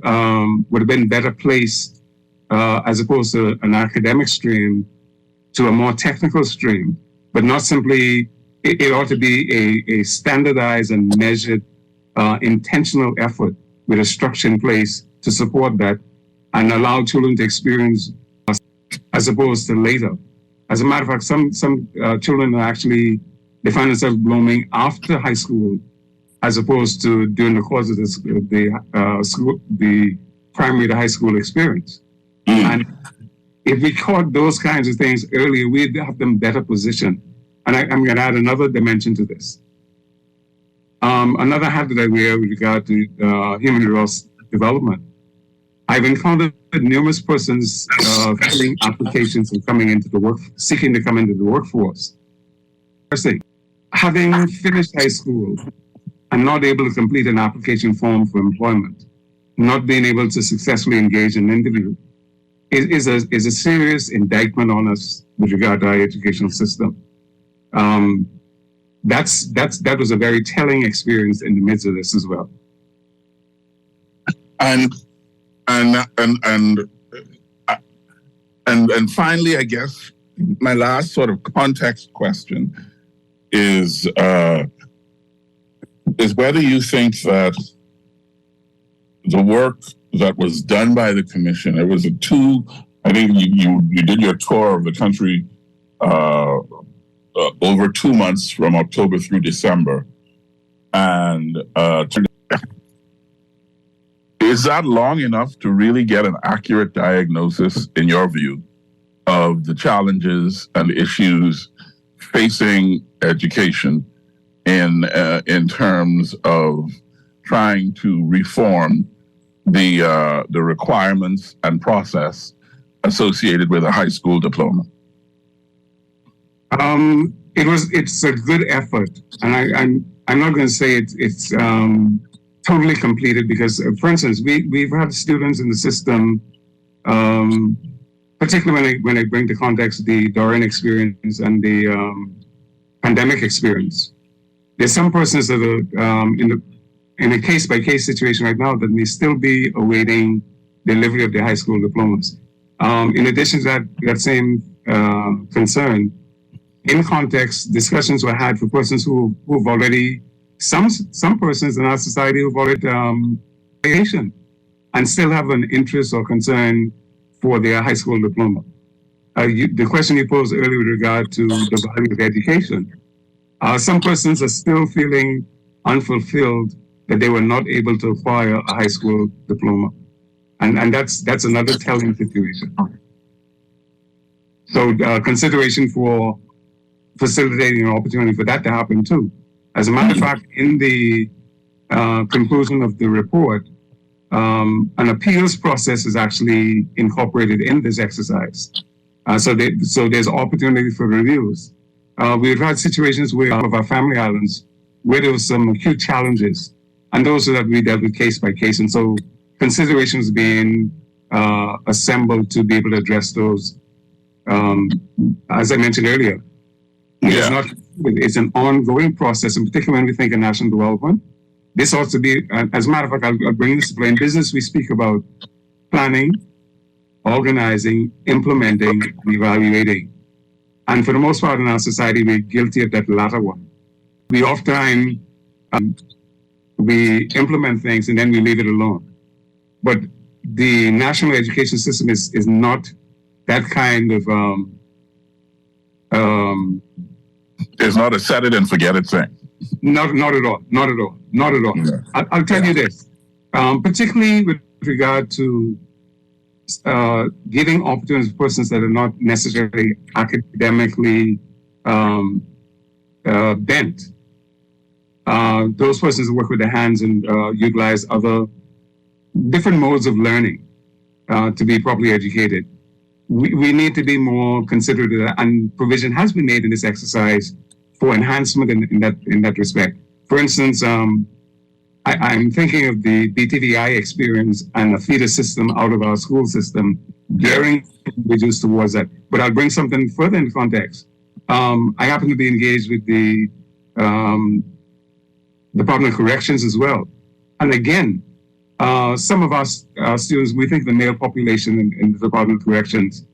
would have been better placed as opposed to an academic stream to a more technical stream, but not simply, it ought to be a standardized and measured intentional effort with a structure in place to support that and allow children to experience as opposed to later. As a matter of fact, some children are actually, they find themselves blooming after high school as opposed to during the course of the primary to high school experience. And if we caught those kinds of things earlier, we'd have them better positioned. And I'm going to add another dimension to this. Another hat that I wear with regard to human resource development. I've encountered numerous persons filling applications and seeking to come into the workforce. First thing, having finished high school and not able to complete an application form for employment, not being able to successfully engage in an interview, is a serious indictment on us with regard to our educational system. That was a very telling experience in the midst of this as well. And finally, I guess my last sort of context question is whether you think that the work that was done by the commission, it was I think you did your tour of the country over 2 months from October through December. And is that long enough to really get an accurate diagnosis, in your view, of the challenges and issues facing education in terms of trying to reform the requirements and process associated with a high school diploma? It's a good effort, and I'm not going to say it's totally completed because, for instance, we've had students in the system, particularly when I bring to context the Dorian experience and the pandemic experience. There's some persons that are in a case-by-case situation right now that may still be awaiting delivery of their high school diplomas. In addition to that same concern, in context, discussions were had for persons who've already, some persons in our society who've already education and still have an interest or concern for their high school diploma. The question you posed earlier with regard to the value of education, some persons are still feeling unfulfilled that they were not able to acquire a high school diploma. And that's another telling situation. So consideration for facilitating an opportunity for that to happen too. As a matter of fact, in the conclusion of the report, an appeals process is actually incorporated in this exercise. So there's opportunity for reviews. We've had situations where of our family islands where there was some acute challenges, and those that we dealt with case by case. And so considerations being assembled to be able to address those. As I mentioned earlier, it's an ongoing process, and particularly when we think of national development. This ought to be, as a matter of fact, I'll bring this to play. In business, we speak about planning, organizing, implementing, and evaluating. And for the most part in our society, we're guilty of that latter one. We oftentimes we implement things and then we leave it alone. But the national education system is not that kind of it's not a set it and forget it thing. Not at all. Yeah. I'll tell you this, particularly with regard to giving opportunities to persons that are not necessarily academically bent. Those persons who work with their hands and utilize other different modes of learning to be properly educated. We need to be more considerate of that, and provision has been made in this exercise for enhancement in that respect. For instance, I'm thinking of the BTVI experience and a feeder system out of our school system, gearing individuals towards that. But I'll bring something further into context. I happen to be engaged with the Department of Corrections as well. And again, some of us students, we think the male population in the Department of Corrections,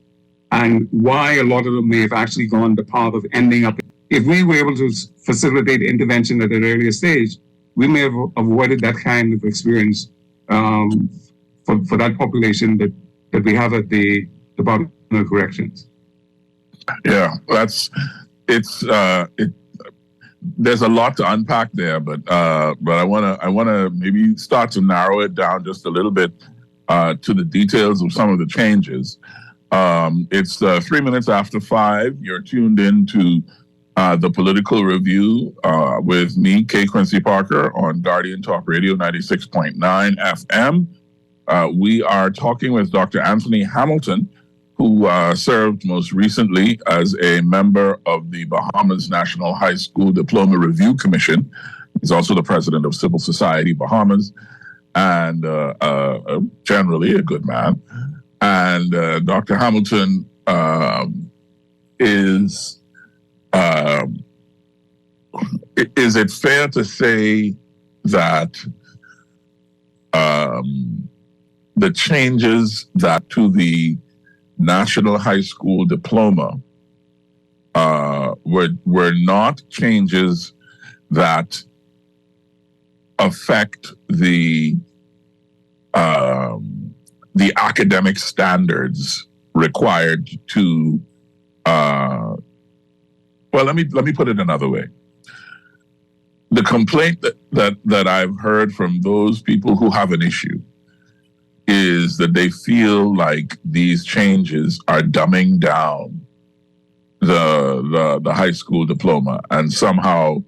and why a lot of them may have actually gone the path of ending up. If we were able to facilitate intervention at an earlier stage, we may have avoided that kind of experience for that population that we have at the Department of Corrections. Yeah, there's a lot to unpack there, but I wanna maybe start to narrow it down just a little bit to the details of some of the changes. It's 3 minutes after 5. You're tuned in to the Political Review with me, K. Quincy Parker, on Guardian Talk Radio 96.9 FM. We are talking with Dr. Anthony Hamilton, who served most recently as a member of the Bahamas National High School Diploma Review Commission. He's also the president of Civil Society Bahamas, and generally a good man. And Dr. Hamilton is it fair to say that the changes that to the National High School Diploma were not changes that affect the academic standards required to well, let me put it another way. The complaint that I've heard from those people who have an issue is that they feel like these changes are dumbing down the high school diploma and somehow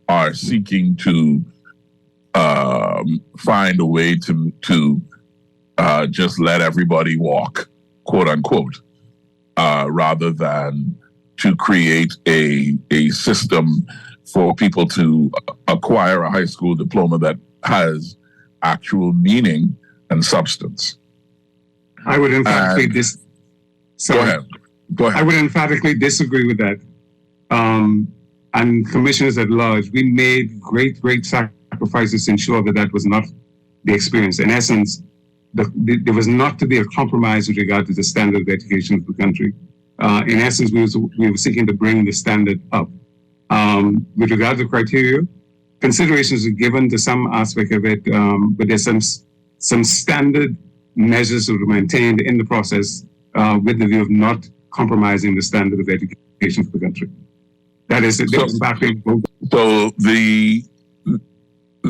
are seeking to find a way to just let everybody walk, quote unquote, rather than to create a system for people to acquire a high school diploma that has actual meaning and substance. I would emphatically Go ahead. I would emphatically disagree with that. And commissioners at large, we made great sacrifices to ensure that was not the experience. In essence, there was not to be a compromise with regard to the standard of education of the country. In essence, we were seeking to bring the standard up. With regard to criteria, considerations are given to some aspect of it, but there's some standard measures that were maintained in the process with the view of not compromising the standard of education for the country. That is it. So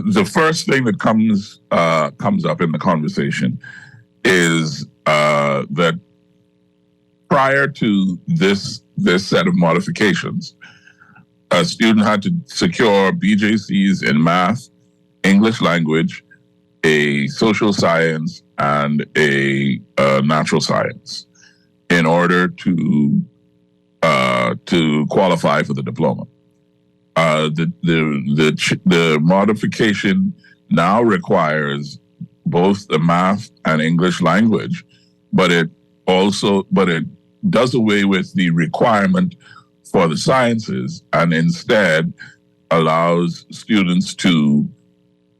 the first thing that comes up in the conversation is that prior to this set of modifications, a student had to secure BJCs in math, English language, a social science, and a natural science in order to qualify for the diploma. The modification now requires both the math and English language, but it does away with the requirement for the sciences and instead allows students to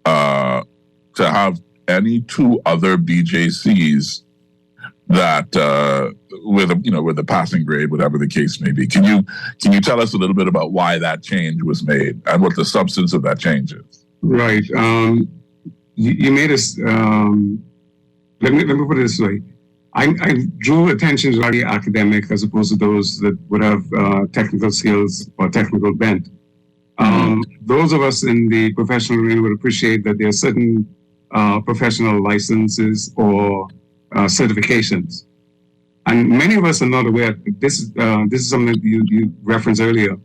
have any two other BJCs that with a passing grade, whatever the case may be. Can you tell us a little bit about why that change was made and what the substance of that change is? Right. You made us. Let me put it this way. I drew attention to the academic as opposed to those that would have technical skills or technical bent. Those of us in the professional arena would appreciate that there are certain professional licenses or certifications. And many of us are not aware. This is something that you referenced earlier.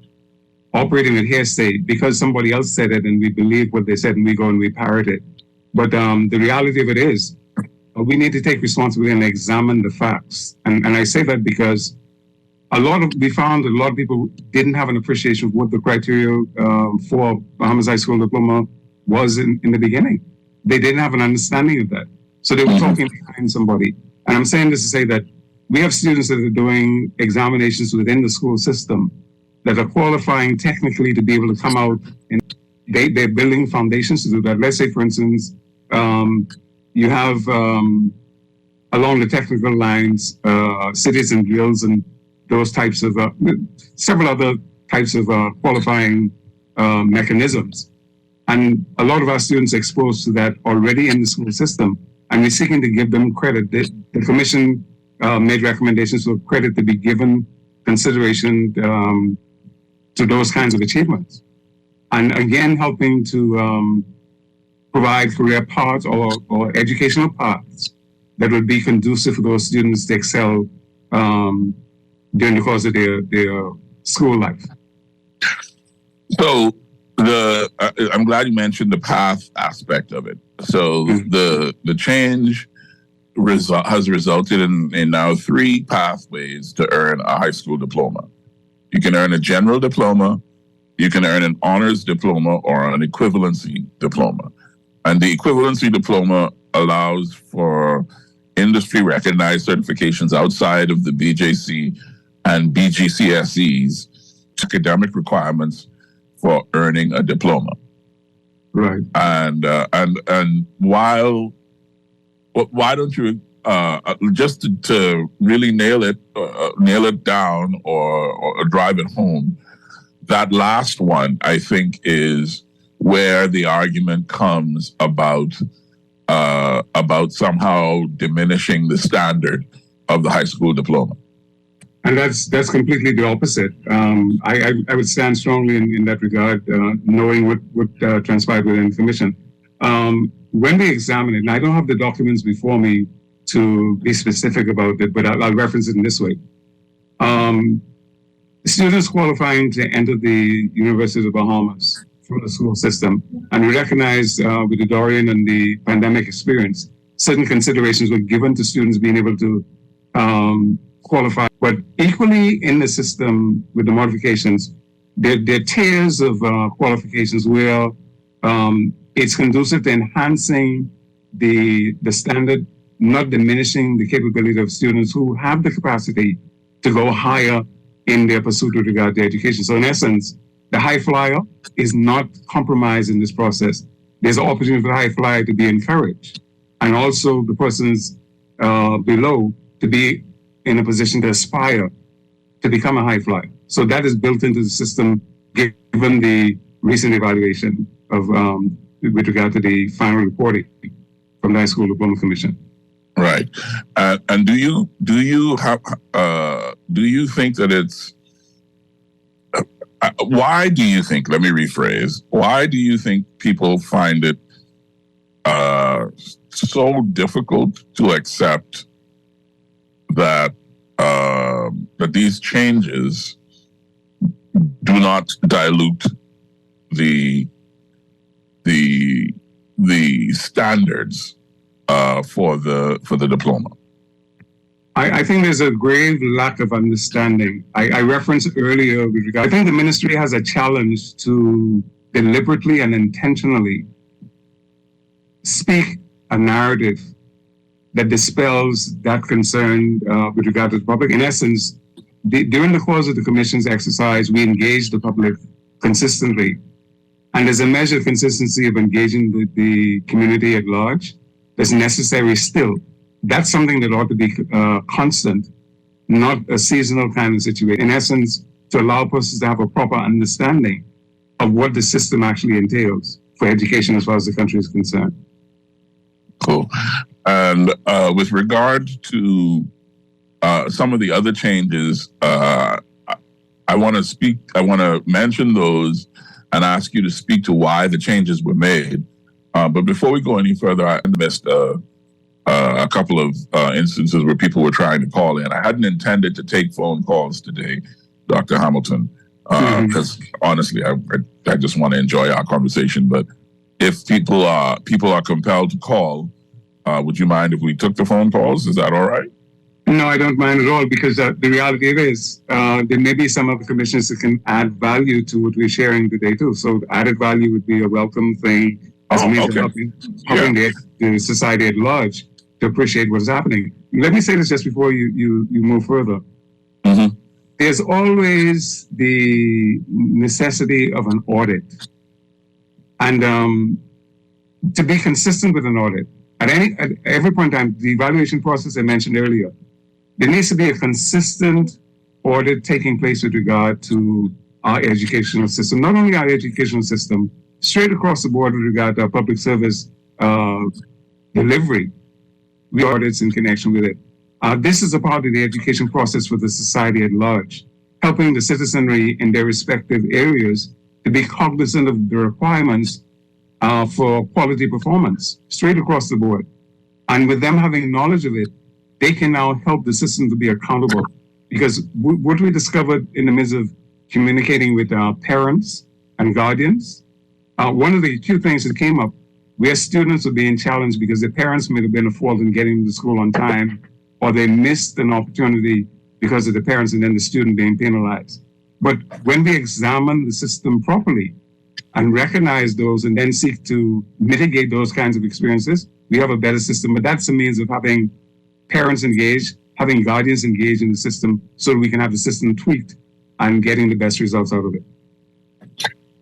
Operating at hearsay because somebody else said it and we believe what they said and we go and we parrot it. But the reality of it is, we need to take responsibility and examine the facts. And I say that because we found that a lot of people didn't have an appreciation of what the criteria for Bahamas High School diploma was in the beginning. They didn't have an understanding of that. So they were talking behind somebody. And I'm saying this to say that we have students that are doing examinations within the school system that are qualifying technically to be able to come out, and they're building foundations to do that. Let's say, for instance, you have along the technical lines, cities and drills and those types of, several other types of qualifying mechanisms. And a lot of our students are exposed to that already in the school system, and we're seeking to give them credit. The commission made recommendations for credit to be given consideration to those kinds of achievements. And again, helping to provide career paths or educational paths that would be conducive for those students to excel during the course of their school life. So I'm glad you mentioned the path aspect of it. So the change has resulted in now 3 pathways to earn a high school diploma. You can earn a general diploma, you can earn an honors diploma, or an equivalency diploma. And the equivalency diploma allows for industry recognized certifications outside of the BJC and BGCSEs, academic requirements for earning a diploma. Right. And why don't you just to really nail it down or drive it home? That last one, I think, is where the argument comes about somehow diminishing the standard of the high school diploma. And that's completely the opposite. I would stand strongly in that regard, knowing what transpired within the commission. When we examine it, and I don't have the documents before me to be specific about it, but I'll reference it in this way. Students qualifying to enter the University of the Bahamas from the school system, and we recognize with the Dorian and the pandemic experience, certain considerations were given to students being able to qualify. But equally in the system with the modifications, there are tiers of qualifications where it's conducive to enhancing the standard, not diminishing the capability of students who have the capacity to go higher in their pursuit with regard to education. So in essence, the high flyer is not compromised in this process. There's an opportunity for the high flyer to be encouraged, and also the persons below to be in a position to aspire to become a high flyer. So that is built into the system, given the recent evaluation of with regard to the final reporting from the High School Diploma Commission. Right, and do you think that it's? Why do you think? Let me rephrase. Why do you think people find it so difficult to accept that that these changes do not dilute the standards for the diploma. I think there's a grave lack of understanding. I referenced earlier with regard, I think the ministry has a challenge to deliberately and intentionally speak a narrative that dispels that concern with regard to the public. In essence, during the course of the Commission's exercise, we engaged the public consistently. And there's a measure of consistency of engaging the community at large that's necessary still. That's something that ought to be constant, not a seasonal kind of situation. In essence, to allow persons to have a proper understanding of what the system actually entails for education as far as the country is concerned. Cool. And with regard to some of the other changes, I want to mention those and ask you to speak to why the changes were made. But before we go any further, I missed a couple of instances where people were trying to call in. I hadn't intended to take phone calls today, Dr. Hamilton, because honestly, I just want to enjoy our conversation. But if people are compelled to call, would you mind if we took the phone calls? Is that all right? No, I don't mind at all, because the reality is there may be some of the commissioners that can add value to what we're sharing today too. So added value would be a welcome thing as a means of helping the society at large to appreciate what is happening. Let me say this just before you move further. Mm-hmm. There's always the necessity of an audit. And to be consistent with an audit, at every point in time, the evaluation process I mentioned earlier, there needs to be a consistent audit taking place with regard to our educational system, not only our educational system, straight across the board with regard to our public service delivery. We audits in connection with it. This is a part of the education process for the society at large, helping the citizenry in their respective areas to be cognizant of the requirements for quality performance straight across the board. And with them having knowledge of it, they can now help the system to be accountable. Because what we discovered in the midst of communicating with our parents and guardians, one of the few things that came up, where students are being challenged because their parents may have been at fault in getting them to school on time, or they missed an opportunity because of the parents and then the student being penalized. But when we examine the system properly and recognize those and then seek to mitigate those kinds of experiences, we have a better system. But that's a means of having parents engaged, having guardians engaged in the system so that we can have the system tweaked and getting the best results out of it.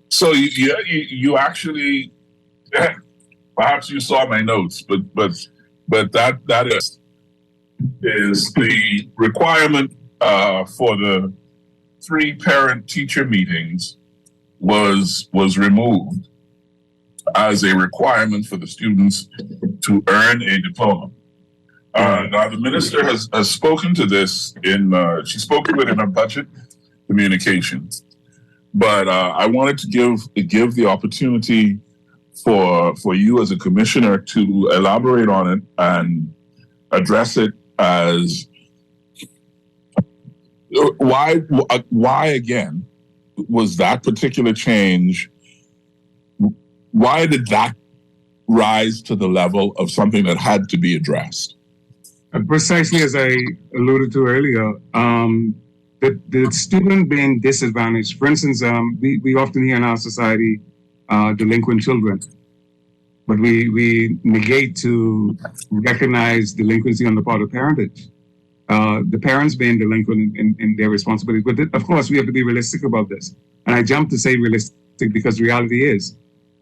So you actually, perhaps you saw my notes, but that is the requirement for the 3 parent-teacher meetings was removed as a requirement for the students to earn a diploma. Now the minister has spoken to this she spoke to it in her budget communications, but I wanted to give the opportunity for you as a commissioner to elaborate on it and address it as why again was that particular change, why did that rise to the level of something that had to be addressed? Precisely as I alluded to earlier, the student being disadvantaged. For instance, we often hear in our society delinquent children, but we negate to recognize delinquency on the part of parentage. The parents being delinquent in their responsibility. But of course, we have to be realistic about this. And I jump to say realistic because reality is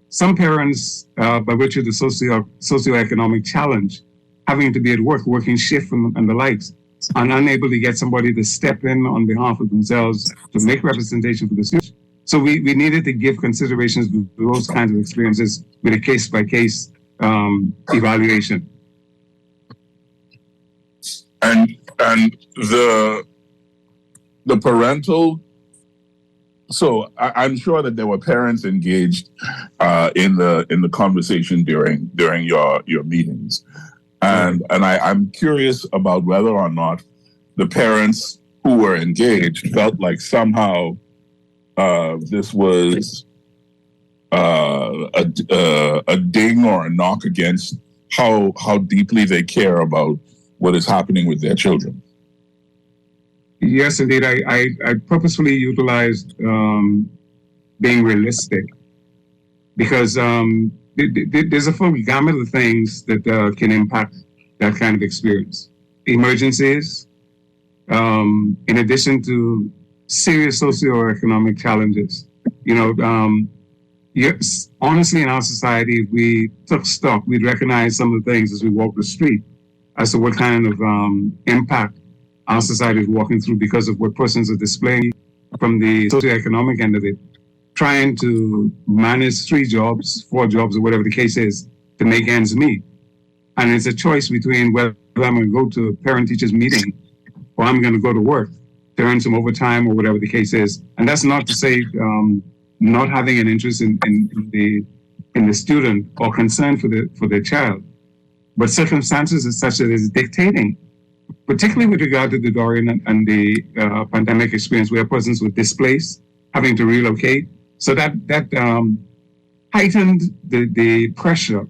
some parents, by virtue of the socioeconomic challenge, having to be at work, working shift and the likes, and unable to get somebody to step in on behalf of themselves to make representation for the students. So we needed to give considerations to those kinds of experiences with a case-by-case evaluation. And the parental So I'm sure that there were parents engaged in the conversation during your meetings, and I'm curious about whether or not the parents who were engaged felt like somehow this was a ding or a knock against how deeply they care about what is happening with their children. Yes, indeed. I purposefully utilized being realistic because there's a full gamut of things that can impact that kind of experience. Emergencies, in addition to serious socioeconomic challenges. Yes, honestly, in our society, if we took stock, we'd recognize some of the things as we walk the street as to what kind of impact our society is walking through because of what persons are displaying from the socioeconomic end of it, trying to manage 3 jobs, 4 jobs, or whatever the case is, to make ends meet. And it's a choice between whether I'm going to go to a parent-teachers meeting or I'm going to go to work to earn some overtime or whatever the case is. And that's not to say not having an interest in the student or concern for their child, but circumstances are such that it's dictating, particularly with regard to the Dorian and the pandemic experience, where persons were displaced, having to relocate. So that heightened the pressure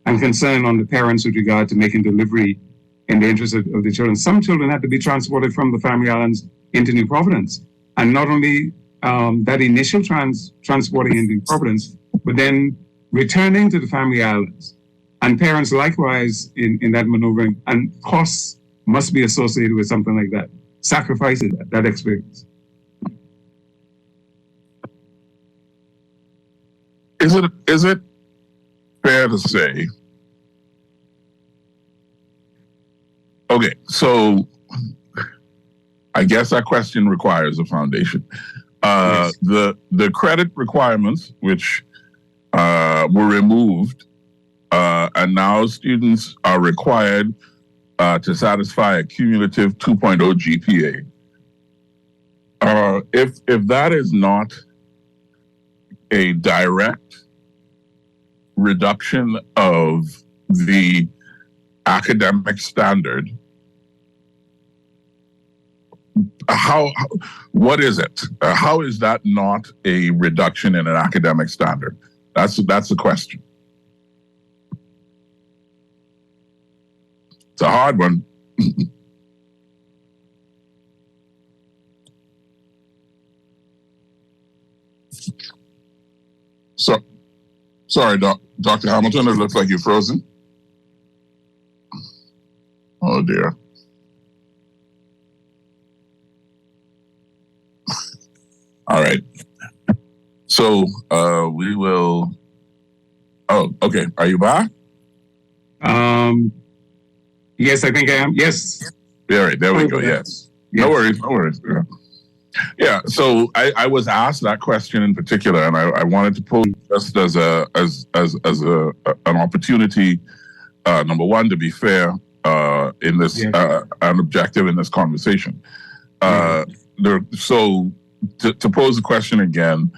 and concern on the parents with regard to making delivery in the interest of the children. Some children had to be transported from the Family Islands into New Providence. And not only that initial transporting into New Providence, but then returning to the Family Islands. And parents likewise in that maneuvering, and costs must be associated with something like that, sacrificing that experience. Is it fair to say? Okay, so I guess that question requires a foundation. Yes. The credit requirements, which were removed, and now students are required to satisfy a cumulative 2.0 GPA. If that is not a direct reduction of the academic standard, what is it? How is that not a reduction in an academic standard? That's the question. It's a hard one. So, sorry, Dr. Hamilton, it looks like you're frozen. Oh dear. All right. So we will. Oh, okay. Are you back? Yes, I think I am. Yes. All right. There we go. Yes. No worries. No worries. Yeah. So I was asked that question in particular, and I wanted to pose just as an opportunity. Number one, to be fair in this an objective in this conversation. So to pose the question again,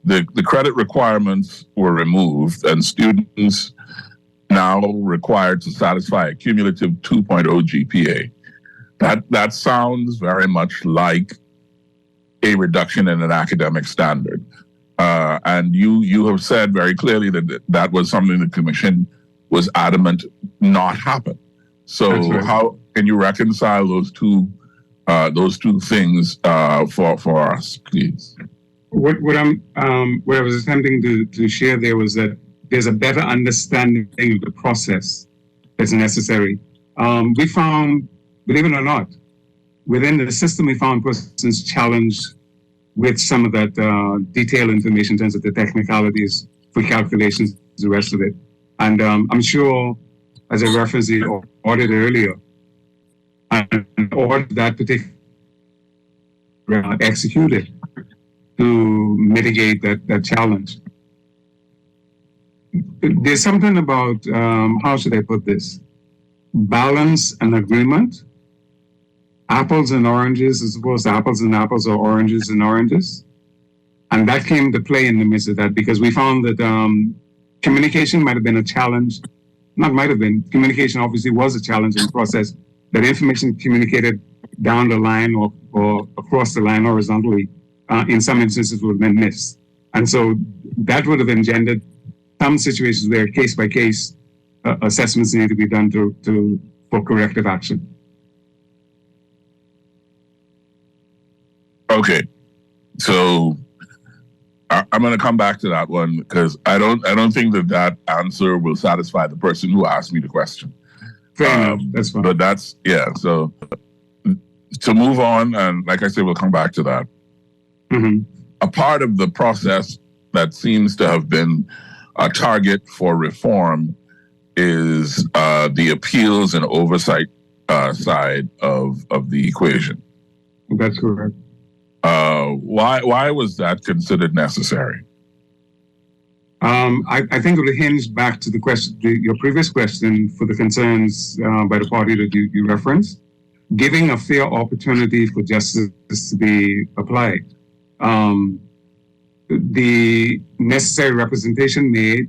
the credit requirements were removed, and students now required to satisfy a cumulative 2.0 GPA. That sounds very much like a reduction in an academic standard. And you have said very clearly that was something the Commission was adamant not happen. So right. How can you reconcile those two things for us, please? What I was attempting to share there was that there's a better understanding of the process that's necessary. We found, believe it or not, within the system, we found persons challenged with some of that detailed information in terms of the technicalities for calculations, the rest of it. And I'm sure, as I referenced the audit earlier, an audit that particular executed to mitigate that challenge. There's something about, how should I put this? Balance and agreement. Apples and oranges as opposed to apples and apples or oranges and oranges. And that came to play in the midst of that because we found that communication might have been a challenge. Not might have been. Communication obviously was a challenge in the process. That information communicated down the line or across the line horizontally, in some instances would have been missed. And so that would have engendered some situations where case-by-case assessments need to be done for corrective action. Okay, so I'm going to come back to that one because I don't think that answer will satisfy the person who asked me the question. Fair enough. That's fine. But that's, yeah. So to move on, and like I said, we'll come back to that. Mm-hmm. A part of the process that seems to have been a target for reform is the appeals and oversight side of the equation. That's correct. Why was that considered necessary? I think it would hinge back to the question, your previous question, for the concerns by the party that you referenced, giving a fair opportunity for justice to be applied. The necessary representation made,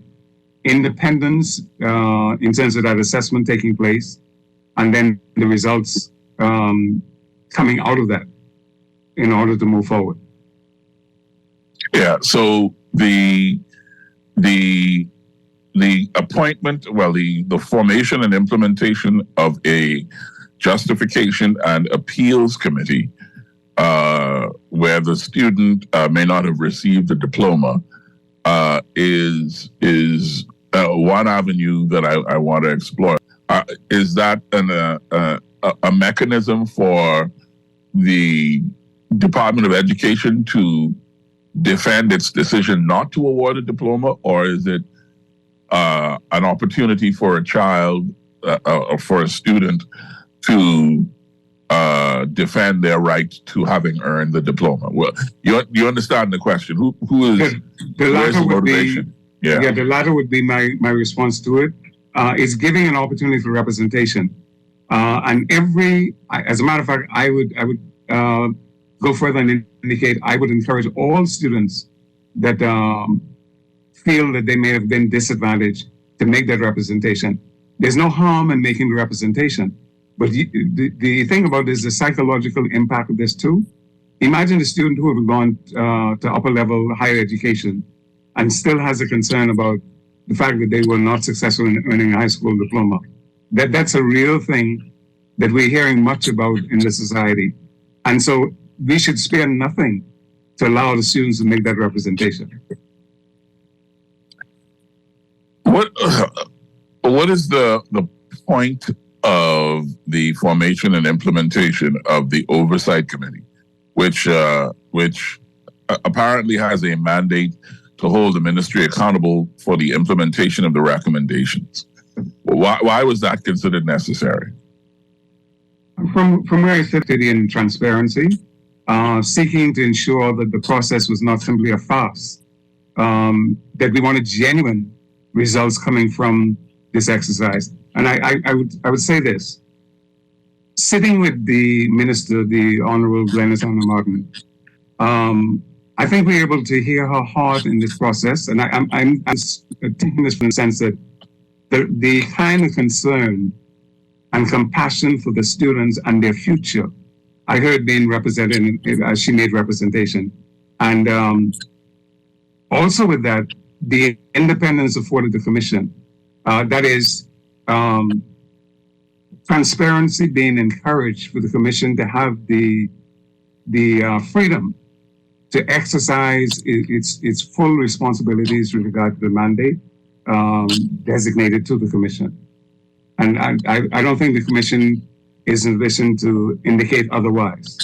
independence in terms of that assessment taking place, and then the results coming out of that in order to move forward. Yeah. So the appointment, well, the formation and implementation of a justification and appeals committee, where the student may not have received a diploma, is one avenue that I want to explore. Is that a mechanism for the Department of Education to defend its decision not to award a diploma, or is it an opportunity for a child or for a student to defend their right to having earned the diploma? Well, you understand the question. Who is the latter would motivation? The latter would be my response to it. It's giving an opportunity for representation, and as a matter of fact, I would go further and indicate I would encourage all students that feel that they may have been disadvantaged to make that representation. There's no harm in making the representation, but the thing about this is the psychological impact of this too. Imagine a student who have gone to upper level higher education and still has a concern about the fact that they were not successful in earning a high school diploma. That's a real thing that we're hearing much about in the society. And so we should spare nothing to allow the students to make that representation. What is the point of the formation and implementation of the Oversight Committee, which apparently has a mandate to hold the ministry accountable for the implementation of the recommendations? Why was that considered necessary? From where I sit in transparency, seeking to ensure that the process was not simply a farce, that we wanted genuine results coming from this exercise. And I would say this, sitting with the minister, the Honorable Glenys Martin, I think we're able to hear her heart in this process. And I'm taking this from the sense that the kind of concern and compassion for the students and their future, I heard being represented as she made representation. And also with that, the independence afforded the commission. That is, transparency being encouraged for the commission to have the freedom to exercise its full responsibilities with regard to the mandate designated to the commission. And I don't think the commission is in a position to indicate otherwise.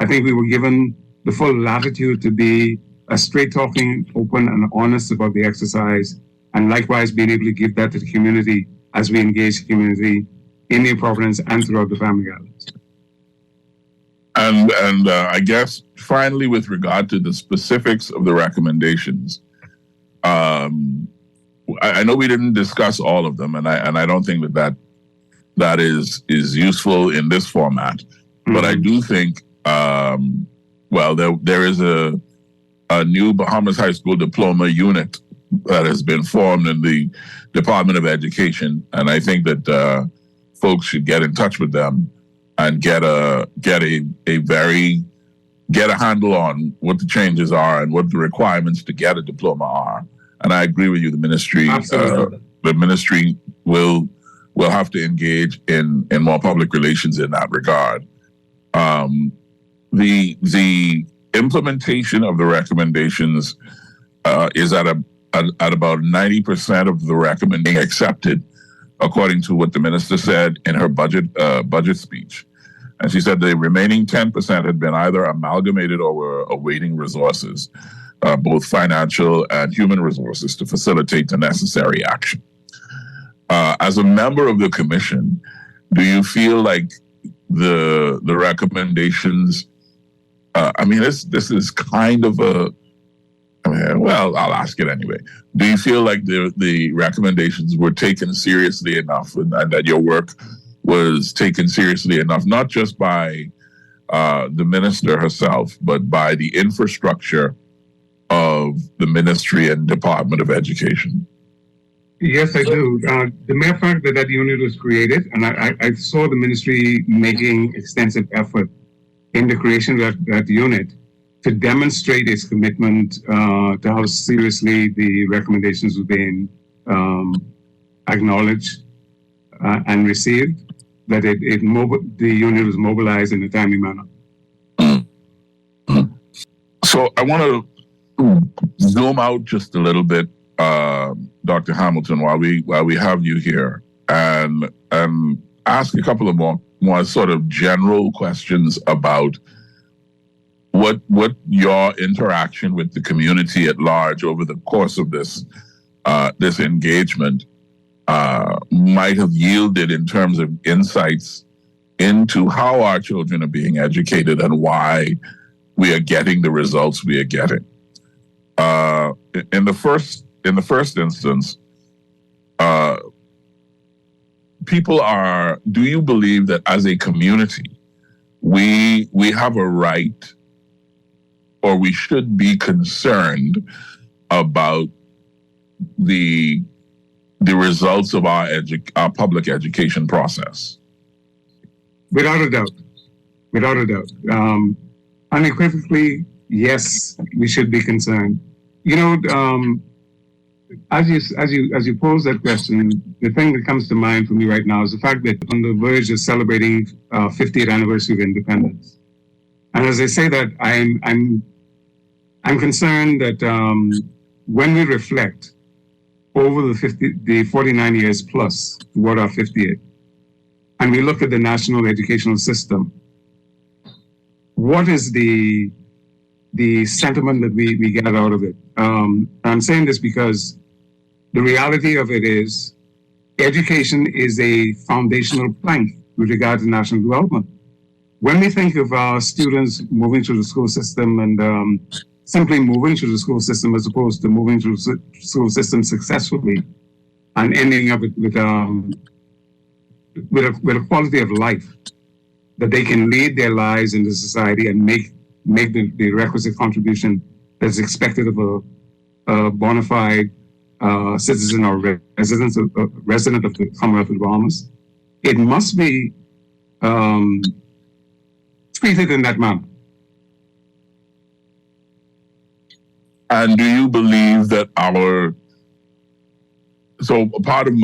I think we were given the full latitude to be a straight-talking, open and honest about the exercise, and likewise being able to give that to the community as we engage the community in New Providence and throughout the Family Islands. And I guess finally, with regard to the specifics of the recommendations, I know we didn't discuss all of them, and I don't think that is useful in this format. Mm-hmm. But I do think, there is a a new Bahamas High School diploma unit that has been formed in the Department of Education, and I think that folks should get in touch with them and get a handle on what the changes are and what the requirements to get a diploma are. And I agree with you. The ministry will have to engage in more public relations in that regard. The implementation of the recommendations is at about 90% of the recommending accepted, according to what the minister said in her budget speech. And she said the remaining 10% had been either amalgamated or were awaiting resources, both financial and human resources, to facilitate the necessary action. As a member of the commission, do you feel like the recommendations? This is kind of well, I'll ask it anyway. Do you feel like the recommendations were taken seriously enough, and that your work was taken seriously enough, not just by the minister herself, but by the infrastructure of the ministry and Department of Education? Yes, I do. The mere fact that unit was created, and I saw the ministry making extensive effort in the creation of that unit to demonstrate its commitment to how seriously the recommendations were being acknowledged and received, that the unit was mobilized in a timely manner. So I want to zoom out just a little bit, Dr. Hamilton, while we have you here, and ask a couple of more sort of general questions about what your interaction with the community at large over the course of this engagement might have yielded in terms of insights into how our children are being educated and why we are getting the results we are getting. In the first instance, do you believe that as a community, we have a right, or we should be concerned about the results of our public education process? Without a doubt. Unequivocally, yes, we should be concerned. As you pose that question, the thing that comes to mind for me right now is the fact that on the verge of celebrating 50th anniversary of independence. And as I say that, I'm concerned that when we reflect over the 49 years plus toward our 50th, and we look at the national educational system, what is the sentiment that we get out of it? I'm saying this because the reality of it is education is a foundational plank with regard to national development. When we think of our students moving through the school system and simply moving through the school system as opposed to moving through the school system successfully and ending up with a quality of life that they can lead their lives in the society and make the requisite contribution that's expected of a bona fide citizen or resident of the Commonwealth of the Bahamas, it must be treated in that manner. And do you believe that a part of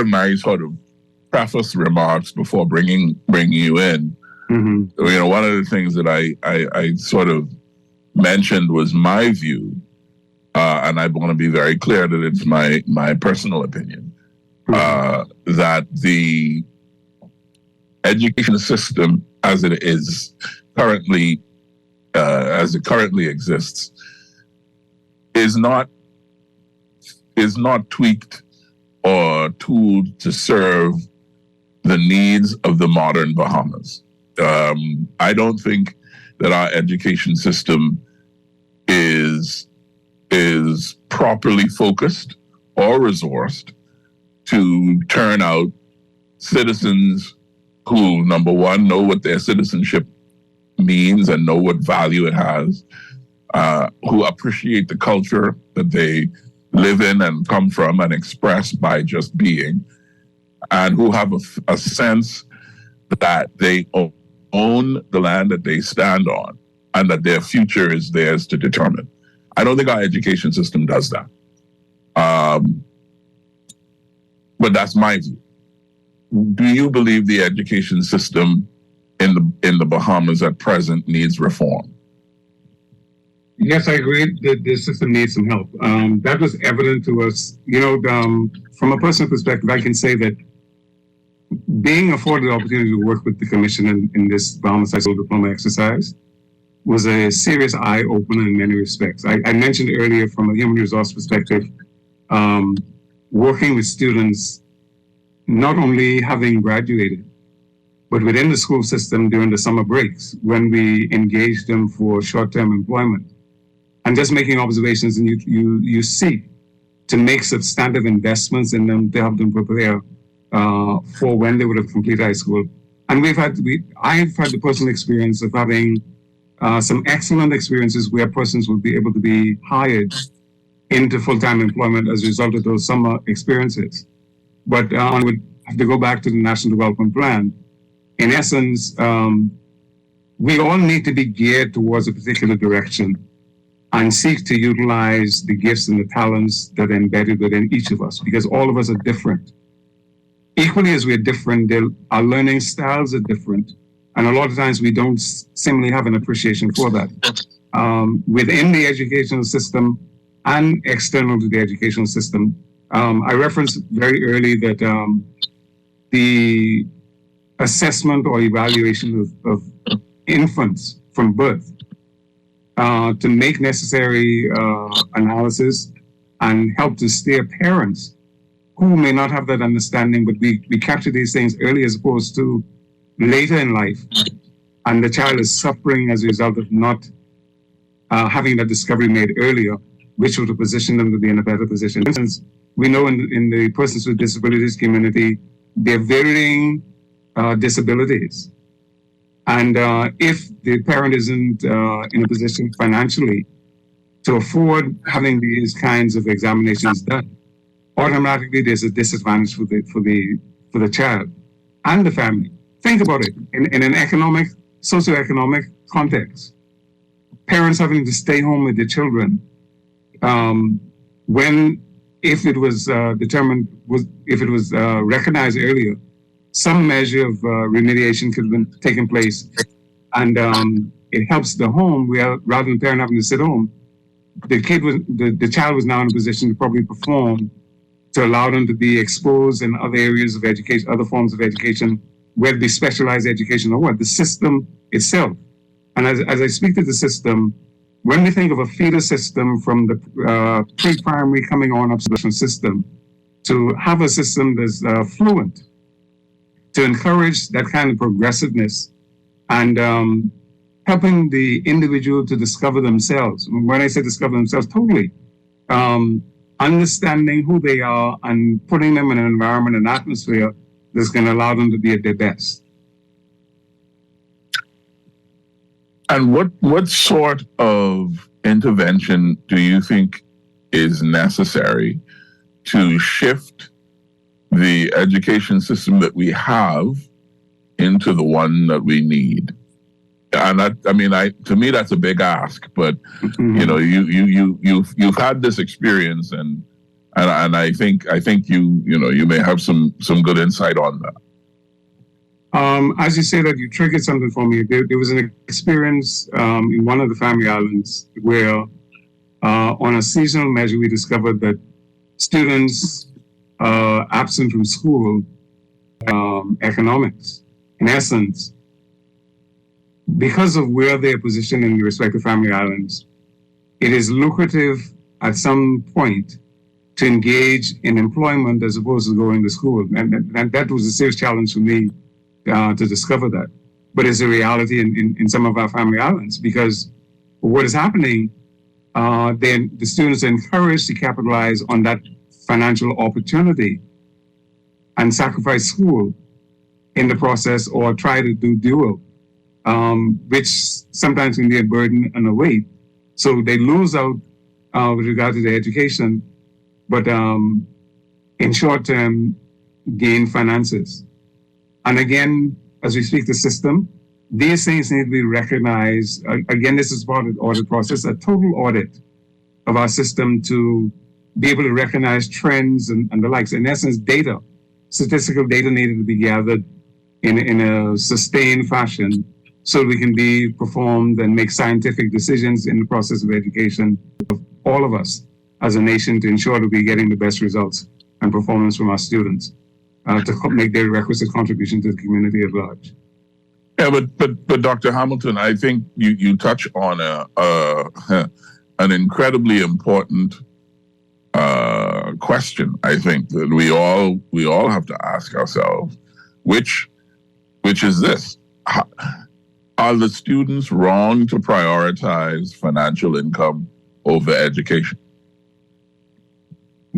my sort of preface remarks before bringing you in, mm-hmm. One of the things that I sort of mentioned was my view, and I want to be very clear that it's my personal opinion, mm-hmm. That the education system as it currently exists is not tweaked or tooled to serve the needs of the modern Bahamas. I don't think that our education system is properly focused or resourced to turn out citizens who, number one, know what their citizenship means and know what value it has, who appreciate the culture that they live in and come from and express by just being, and who have a sense that they own the land that they stand on and that their future is theirs to determine. I don't think our education system does that. But that's my view. Do you believe the education system in the Bahamas at present needs reform? Yes, I agree that the system needs some help. That was evident to us. From a personal perspective, I can say that being afforded the opportunity to work with the Commission in this Bahamas High School Diploma exercise was a serious eye-opener in many respects. I mentioned earlier from a human resource perspective, working with students, not only having graduated, but within the school system during the summer breaks when we engaged them for short-term employment. And just making observations, and you seek to make substantive investments in them to help them prepare for when they would have completed high school. And I've had the personal experience of having some excellent experiences where persons will be able to be hired into full-time employment as a result of those summer experiences. But I would have to go back to the National Development Plan. In essence, we all need to be geared towards a particular direction and seek to utilize the gifts and the talents that are embedded within each of us, because all of us are different. Equally as we're different, our learning styles are different. And a lot of times we don't simply have an appreciation for that. Within the educational system and external to the educational system, I referenced very early that the assessment or evaluation of infants from birth to make necessary analysis and help to steer parents who may not have that understanding, but we capture these things early as opposed to later in life, and the child is suffering as a result of not having that discovery made earlier, which would have positioned them to be in a better position. For instance, we know in the persons with disabilities community, there are varying disabilities. And if the parent isn't in a position financially to afford having these kinds of examinations done, automatically there's a disadvantage for the child and the family. Think about it in an socioeconomic context. Parents having to stay home with their children if it was recognized earlier, some measure of remediation could have been taken place, and it helps the home where rather than the parent having to sit home, the child was now in a position to probably perform to allow them to be exposed in other areas of education, other forms of education, whether it be specialized education or what, the system itself. And as I speak to the system, when we think of a feeder system from the pre-primary coming on up to the system, to have a system that's fluent, to encourage that kind of progressiveness and helping the individual to discover themselves. When I say discover themselves, totally. Understanding who they are and putting them in an environment and atmosphere that's going to allow them to be at their best. And what sort of intervention do you think is necessary to shift the education system that we have into the one that we need? And to me, that's a big ask. But you've had this experience, and I think you may have some good insight on that. As you say that, you triggered something for me. There was an experience in one of the family islands where, on a seasonal measure, we discovered that students absent from school, economics, in essence, because of where they're positioned in the respective family islands, it is lucrative at some point to engage in employment as opposed to going to school. And that was a serious challenge for me to discover that. But it's a reality in some of our family islands, because what is happening, then the students are encouraged to capitalize on that financial opportunity and sacrifice school in the process, or try to do dual, which sometimes can be a burden and a weight. So they lose out with regard to their education, but in short term, gain finances. And again, as we speak the system, these things need to be recognized. Again, this is part of the audit process, a total audit of our system to be able to recognize trends and the likes. In essence, data, statistical data needed to be gathered in a sustained fashion so we can be performed and make scientific decisions in the process of education of all of us as a nation to ensure that we're getting the best results and performance from our students to make their requisite contribution to the community at large. Yeah, but Dr. Hamilton, I think you touch on an incredibly important question. I think that we all have to ask ourselves, which is this: are the students wrong to prioritize financial income over education?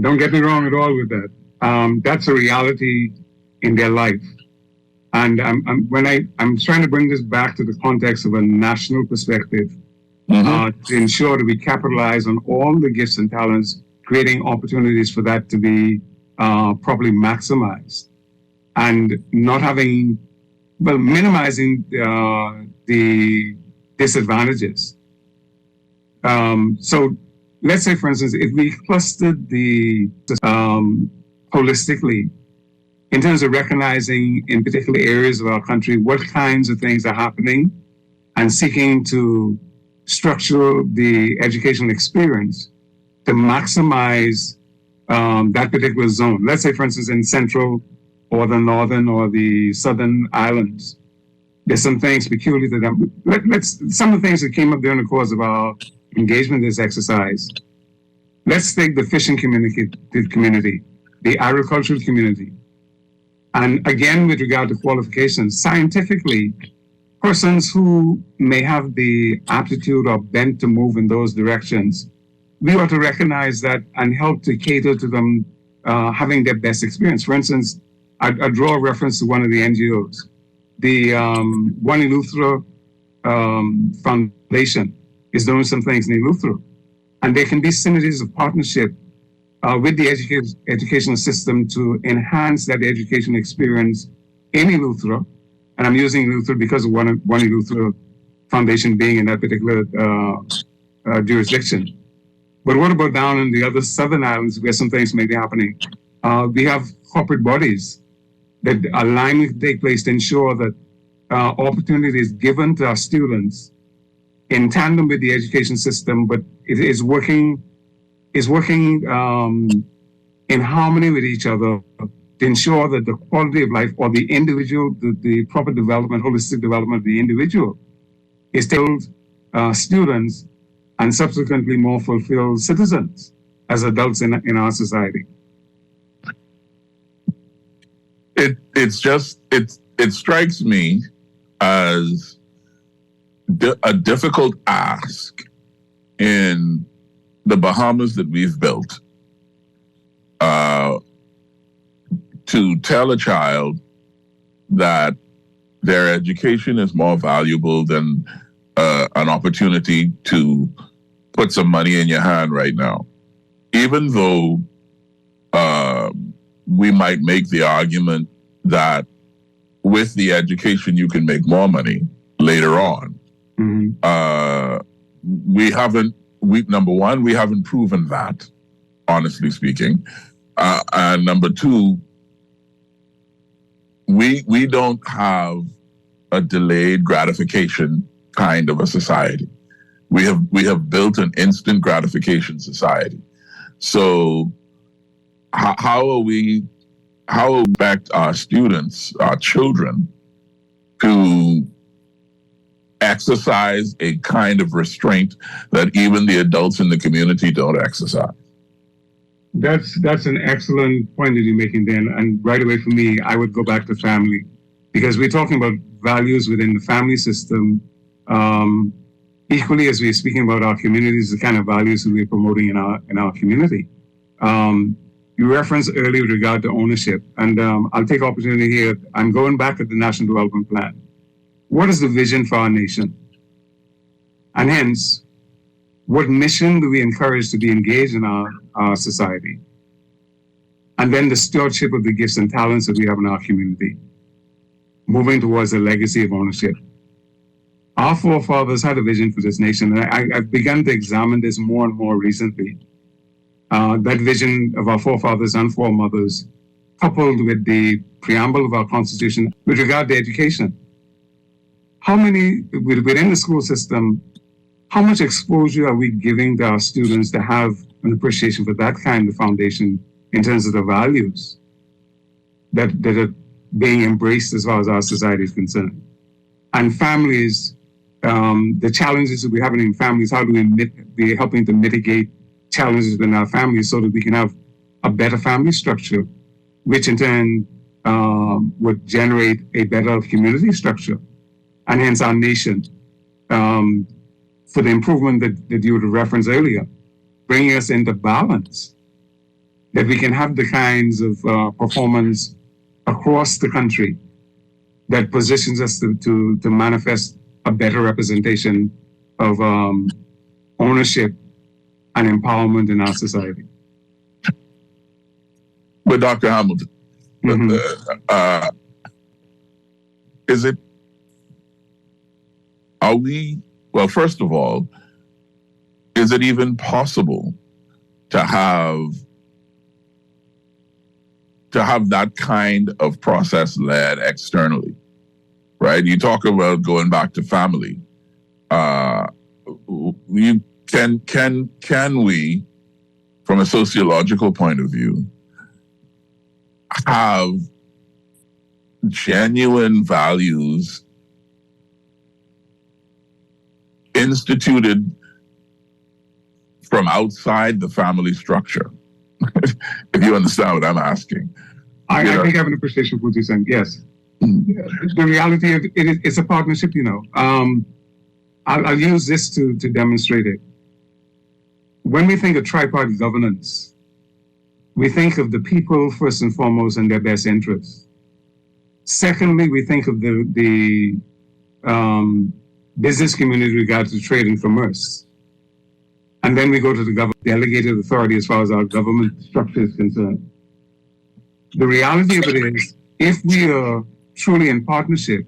Don't get me wrong at all with that. That's a reality in their life. And I'm trying to bring this back to the context of a national perspective to ensure that we capitalize on all the gifts and talents, creating opportunities for that to be properly maximized, and not minimizing the disadvantages. So let's say, for instance, if we clustered the holistically, in terms of recognizing in particular areas of our country what kinds of things are happening and seeking to structure the educational experience to maximize that particular zone. Let's say, for instance, in central or the northern or the southern islands, there's some things peculiar to them. Some of the things that came up during the course of our engagement in this exercise. Let's take the fishing community, the agricultural community. And again, with regard to qualifications, scientifically, persons who may have the aptitude or bent to move in those directions, we ought to recognize that and help to cater to them having their best experience. For instance, I draw a reference to one of the NGOs. The One Eleuthera Foundation is doing some things in Eleuthera. And there can be synergies of partnership with the educational system to enhance that education experience in Eleuthera. And I'm using Eleuthera because of One Eleuthera Foundation being in that particular jurisdiction. But what about down in the other southern islands where some things may be happening? We have corporate bodies that alignment take place to ensure that opportunities given to our students in tandem with the education system, but it is working in harmony with each other to ensure that the quality of life or the individual, the proper development, holistic development of the individual is still students and subsequently more fulfilled citizens as adults in our society. It strikes me as a difficult ask in the Bahamas that we've built to tell a child that their education is more valuable than an opportunity to put some money in your hand right now. Even though we might make the argument that with the education you can make more money later on. Number one, we haven't proven that, honestly speaking. And number two, we don't have a delayed gratification kind of a society. We have built an instant gratification society. So how we expect our students, our children, to exercise a kind of restraint that even the adults in the community don't exercise? That's an excellent point that you're making, Dan. And right away for me, I would go back to family, because we're talking about values within the family system. Equally, as we're speaking about our communities, the kind of values that we're promoting in our community. You referenced earlier with regard to ownership, and I'll take opportunity here. I'm going back to the National Development Plan. What is the vision for our nation? And hence, What mission do we encourage to be engaged in our society? And then the stewardship of the gifts and talents that we have in our community, moving towards a legacy of ownership. Our forefathers had a vision for this nation, and I've begun to examine this more and more recently. That vision of our forefathers and foremothers, coupled with the preamble of our Constitution with regard to education. How many, within the school system, how much exposure are we giving to our students to have an appreciation for that kind of foundation in terms of the values that are being embraced as far as our society is concerned? And families, the challenges that we're having in families, how do we be helping to mitigate challenges within our families so that we can have a better family structure, which in turn would generate a better community structure, and hence our nation, for the improvement that you would reference earlier, bringing us into balance, that we can have the kinds of performance across the country that positions us to manifest a better representation of ownership and empowerment in our society. But Dr. Hamilton, well, first of all, is it even possible to have that kind of process led externally, right? You talk about going back to family. Can we, from a sociological point of view, have genuine values instituted from outside the family structure? If you understand what I'm asking. I think I have an appreciation for what you're saying, yes. The reality of it's a partnership, I'll use this to demonstrate it. When we think of tripartite governance, we think of the people first and foremost and their best interests. Secondly, we think of the business community with regard to trade and commerce. And then we go to the government delegated authority as far as our government structure is concerned. The reality of it is, if we are truly in partnership,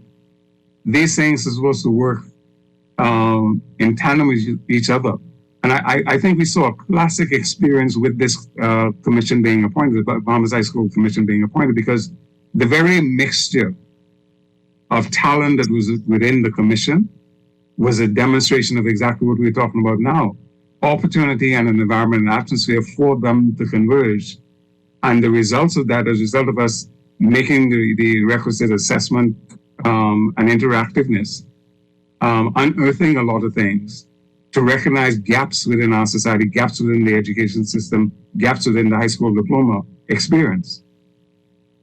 these things are supposed to work in tandem with each other. And I think we saw a classic experience with this commission being appointed, the Bahamas High School Commission being appointed, because the very mixture of talent that was within the commission was a demonstration of exactly what we're talking about now. Opportunity and an environment and atmosphere for them to converge. And the results of that, as a result of us making the requisite assessment and interactiveness, unearthing a lot of things to recognize gaps within our society, gaps within the education system, gaps within the high school diploma experience.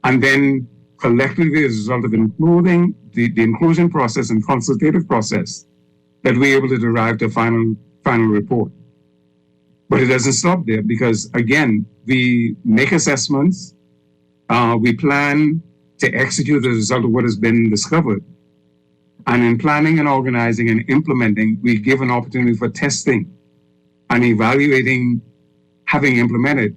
And then collectively, as a result of including the inclusion process and consultative process, that we're able to derive the final report. But it doesn't stop there because, again, we make assessments, we plan to execute as a result of what has been discovered. And in planning and organizing and implementing, we give an opportunity for testing and evaluating having implemented.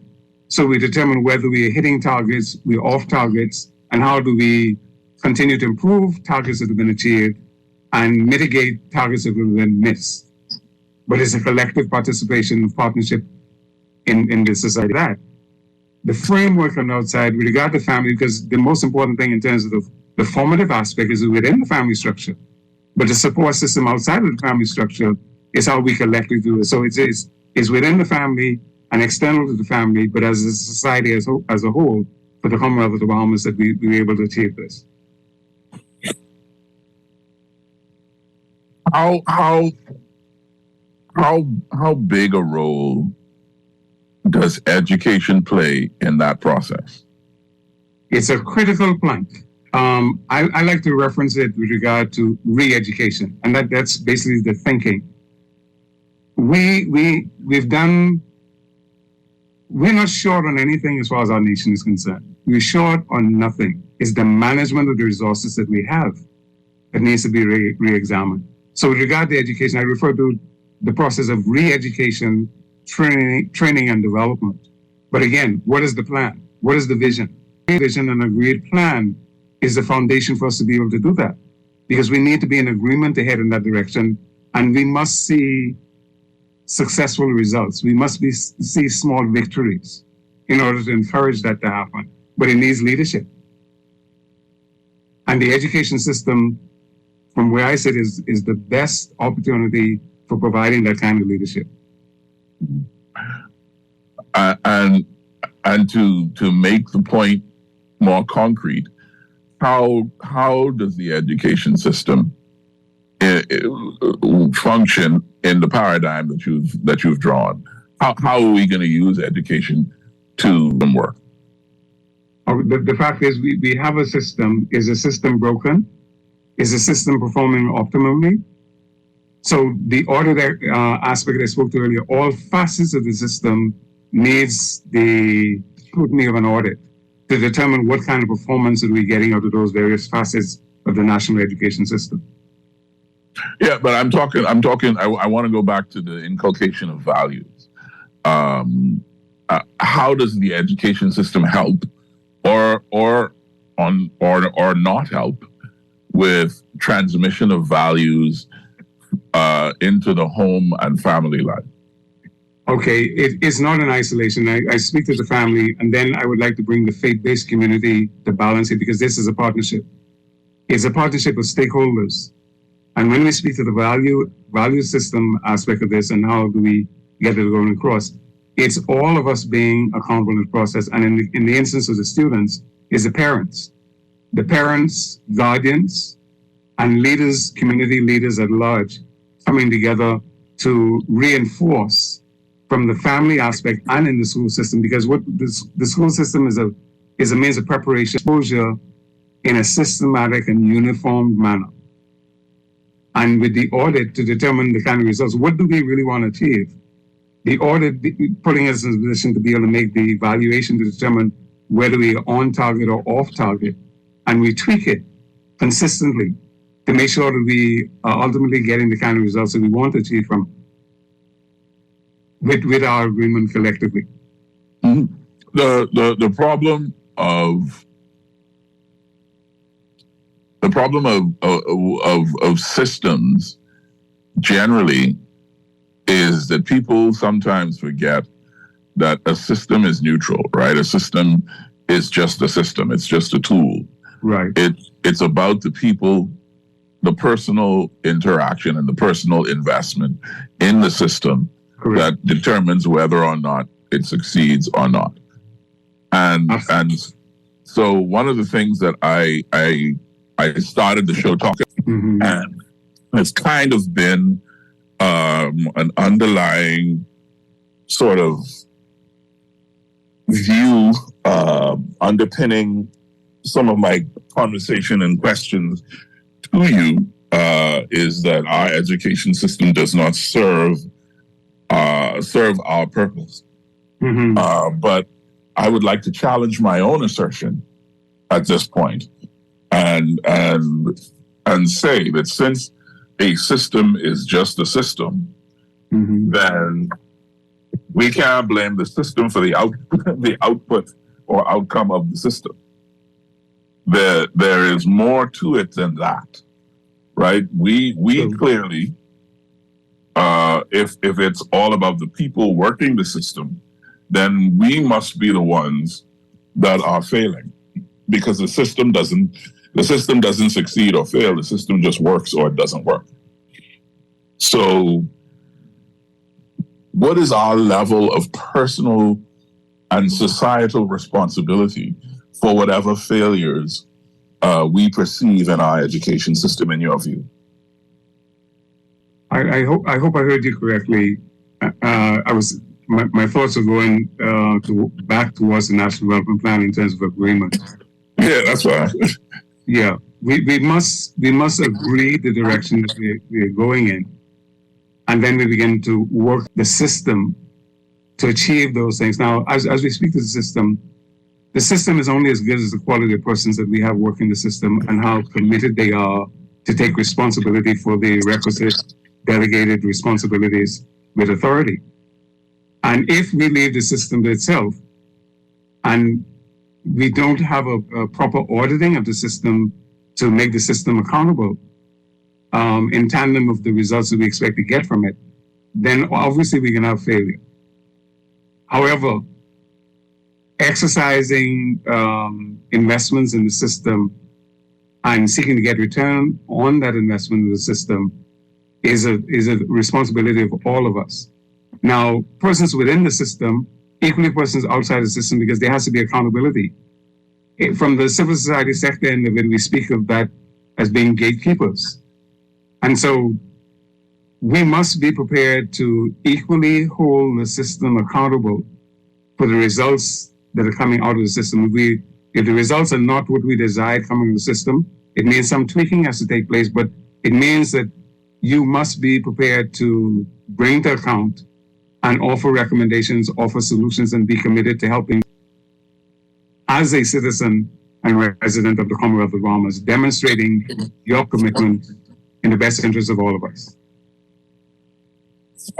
So we determine whether we are hitting targets, we're off targets, and how do we continue to improve targets that have been achieved and mitigate targets that have been missed. But it's a collective participation and partnership in the society. That the framework on the outside with regard to family, because the most important thing in terms of the formative aspect is within the family structure, but the support system outside of the family structure is how we collectively do it. So it's within the family and external to the family, but as a society as a whole, for the Commonwealth of the Bahamas, that we were able to achieve this. How big a role does education play in that process? It's a critical plank. I like to reference it with regard to re-education, and that's basically the thinking. We're not short on anything as far as our nation is concerned. We're short on nothing. It's the management of the resources that we have that needs to be re-examined. So with regard to education, I refer to the process of re-education, training and development. But again, what is the plan? What is the vision? Vision and agreed plan is the foundation for us to be able to do that, because we need to be in agreement to head in that direction, and we must see successful results. We must see small victories in order to encourage that to happen. But it needs leadership. And the education system, from where I sit, is the best opportunity for providing that kind of leadership. And to make the point more concrete, how does the education system function in the paradigm that you've drawn? How are we going to use education to work? The fact is, we have a system. Is a system broken? Is the system performing optimally? So the audit aspect I spoke to earlier, all facets of the system needs the scrutiny of an audit to determine what kind of performance are we getting out of those various facets of the national education system. Yeah, but I'm talking. I want to go back to the inculcation of values. How does the education system help, or not help, with transmission of values into the home and family life? Okay, it is not in isolation. I speak to the family, and then I would like to bring the faith-based community to balance it, because this is a partnership. It's a partnership of stakeholders. And when we speak to the value system aspect of this and how do we get it going across, it's all of us being accountable in the process. And in the instance of the students, is the parents, guardians, and leaders, community leaders at large, coming together to reinforce from the family aspect and in the school system, because what the school system is a means of preparation, exposure in a systematic and uniform manner. And with the audit to determine the kind of results, what do we really want to achieve? The audit putting us in a position to be able to make the evaluation to determine whether we are on target or off target. And we tweak it consistently to make sure that we are ultimately getting the kind of results that we want to achieve from with our agreement collectively. Mm-hmm. The problem of systems generally is that people sometimes forget that a system is neutral, right? A system is just a system. It's just a tool. Right. It's about the people, the personal interaction and the personal investment in the system. Correct. That determines whether or not it succeeds or not. And so one of the things that I started the show talking, mm-hmm. and it's kind of been an underlying sort of view underpinning some of my conversation and questions to you, is that our education system does not serve our purpose. Mm-hmm. But I would like to challenge my own assertion at this point and say that since a system is just a system, mm-hmm. then we can't blame the system for the output or outcome of the system. There is more to it than that, right? We clearly, if it's all about the people working the system, then we must be the ones that are failing, because the system doesn't succeed or fail. The system just works or it doesn't work. So what is our level of personal and societal responsibility for whatever failures we perceive in our education system, in your view? I hope I heard you correctly. My thoughts are going back towards the National Development Plan in terms of agreement. Yeah, that's right. Yeah, we must agree the direction that we are going in, and then we begin to work the system to achieve those things. Now, as we speak to the system is only as good as the quality of persons that we have working the system and how committed they are to take responsibility for the requisite delegated responsibilities with authority. And if we leave the system to itself and we don't have a proper auditing of the system to make the system accountable in tandem with the results that we expect to get from it, then obviously we can have failure. However, exercising investments in the system and seeking to get return on that investment in the system is a responsibility of all of us. Now, persons within the system, equally persons outside the system, because there has to be accountability. From the civil society sector end of it, we speak of that as being gatekeepers. And so we must be prepared to equally hold the system accountable for the results that are coming out of the system. If the results are not what we desired coming from the system, it means some tweaking has to take place, but it means that you must be prepared to bring to account and offer recommendations, offer solutions, and be committed to helping as a citizen and resident of the Commonwealth of Bahamas, demonstrating your commitment in the best interest of all of us.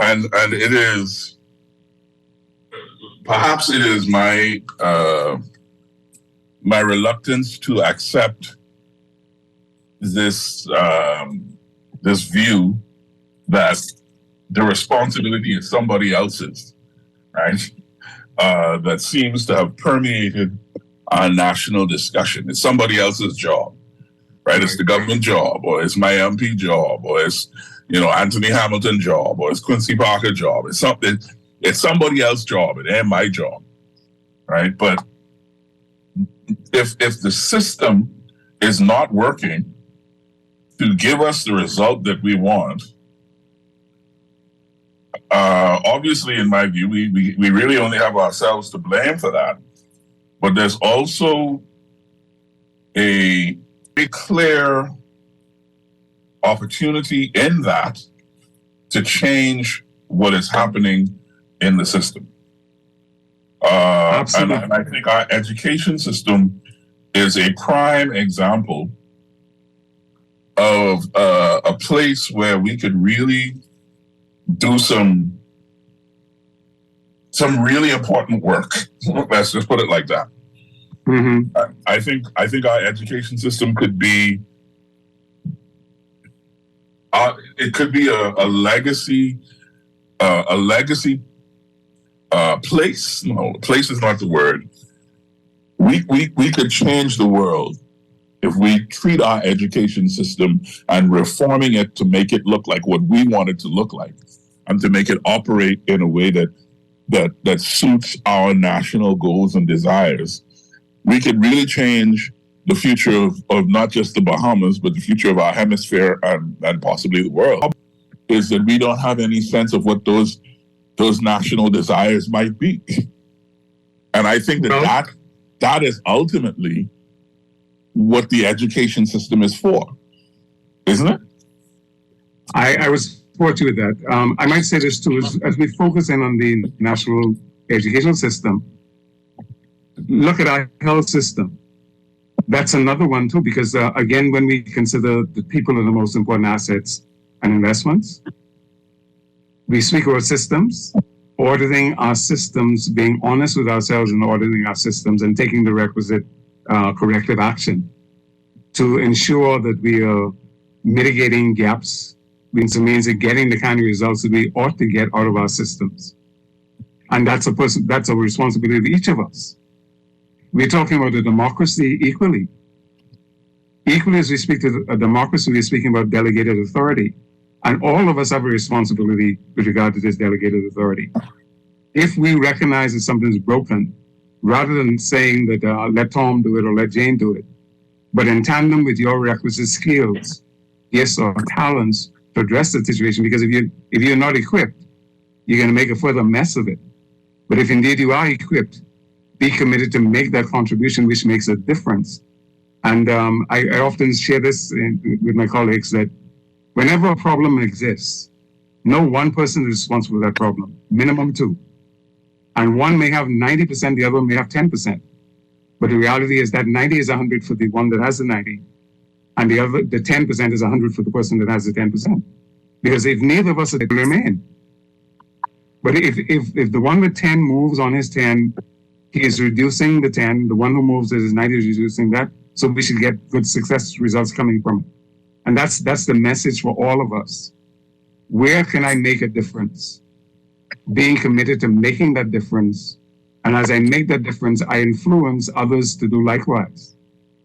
And it is, perhaps it is my my reluctance to accept this this view that the responsibility is somebody else's, right? That seems to have permeated our national discussion. It's somebody else's job, right? It's the government job, or it's my MP job, or it's Anthony Hamilton job, or it's Quincy Parker job. It's something. It's somebody else's job. It ain't my job, right? But if the system is not working to give us the result that we want, obviously, in my view, we really only have ourselves to blame for that. But there's also a clear opportunity in that to change what is happening in the system. And I think our education system is a prime example of a place where we could really do some really important work. Let's just put it like that. Mm-hmm. I think our education system could be it could be a legacy place. No, place is not the word. We could change the world if we treat our education system and reforming it to make it look like what we want it to look like, and to make it operate in a way that suits our national goals and desires. We could really change the future of not just the Bahamas, but the future of our hemisphere and possibly the world. Is that we don't have any sense of what those national desires might be. And I think that is ultimately what the education system is for, isn't it? I would support you with that. I might say this too, as we focus in on the national educational system, look at our health system. That's another one too, because again, when we consider the people are the most important assets and investments, we speak about systems, auditing our systems, being honest with ourselves in auditing our systems, and taking the requisite corrective action to ensure that we are mitigating gaps, means of getting the kind of results that we ought to get out of our systems. And that's a responsibility of each of us. We're talking about a democracy equally. Equally as we speak to a democracy, we're speaking about delegated authority. And all of us have a responsibility with regard to this delegated authority. If we recognize that something's broken, rather than saying that let Tom do it or let Jane do it, but in tandem with your requisite skills, gifts or talents to address the situation, because if you're not equipped, you're going to make a further mess of it. But if indeed you are equipped, be committed to make that contribution which makes a difference. And I often share this with my colleagues that whenever a problem exists, no one person is responsible for that problem, minimum two. And one may have 90%, the other may have 10%. But the reality is that 90 is 100 for the one that has the 90, and the 10% is 100 for the person that has the 10%. Because if neither of us are, they remain. But if the one with 10 moves on his 10, he is reducing the 10. The one who moves at his 9 is reducing that. So we should get good success results coming from it. And that's the message for all of us. Where can I make a difference? Being committed to making that difference. And as I make that difference, I influence others to do likewise.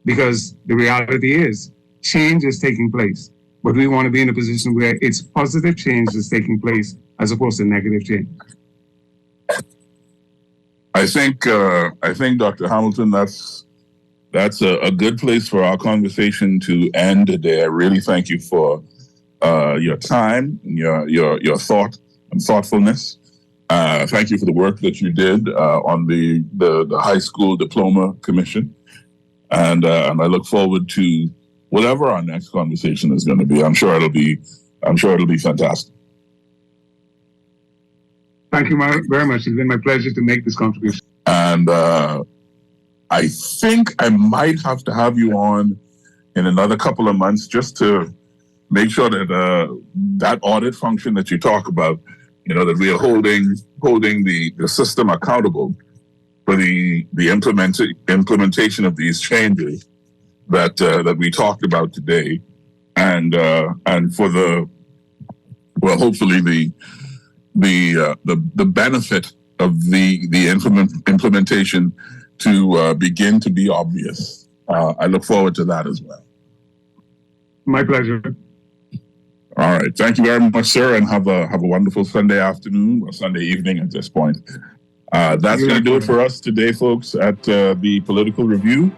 Because the reality is, change is taking place. But we want to be in a position where it's positive change that's taking place as opposed to negative change. I think, Dr. Hamilton, that's a good place for our conversation to end today. I really thank you for your time, your thought and thoughtfulness. Thank you for the work that you did on the high school diploma commission, and I look forward to whatever our next conversation is going to be. I'm sure it'll be fantastic. Thank you very much. It's been my pleasure to make this contribution. And I think I might have to have you on in another couple of months just to make sure that that audit function that you talk about, that we are holding the system accountable for the implementation of these changes that we talked about today, and for hopefully the benefit of the implementation to begin to be obvious. I look forward to that as well. My pleasure. All right. Thank you very much, sir, and have a wonderful Sunday afternoon or Sunday evening at this point. That's going to do it for us today, folks, at the Political Review.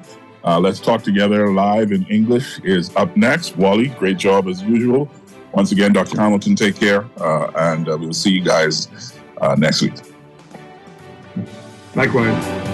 Let's Talk Together live in English is up next. Wally, great job as usual. Once again, Dr. Hamilton, take care, and we'll see you guys next week. Likewise.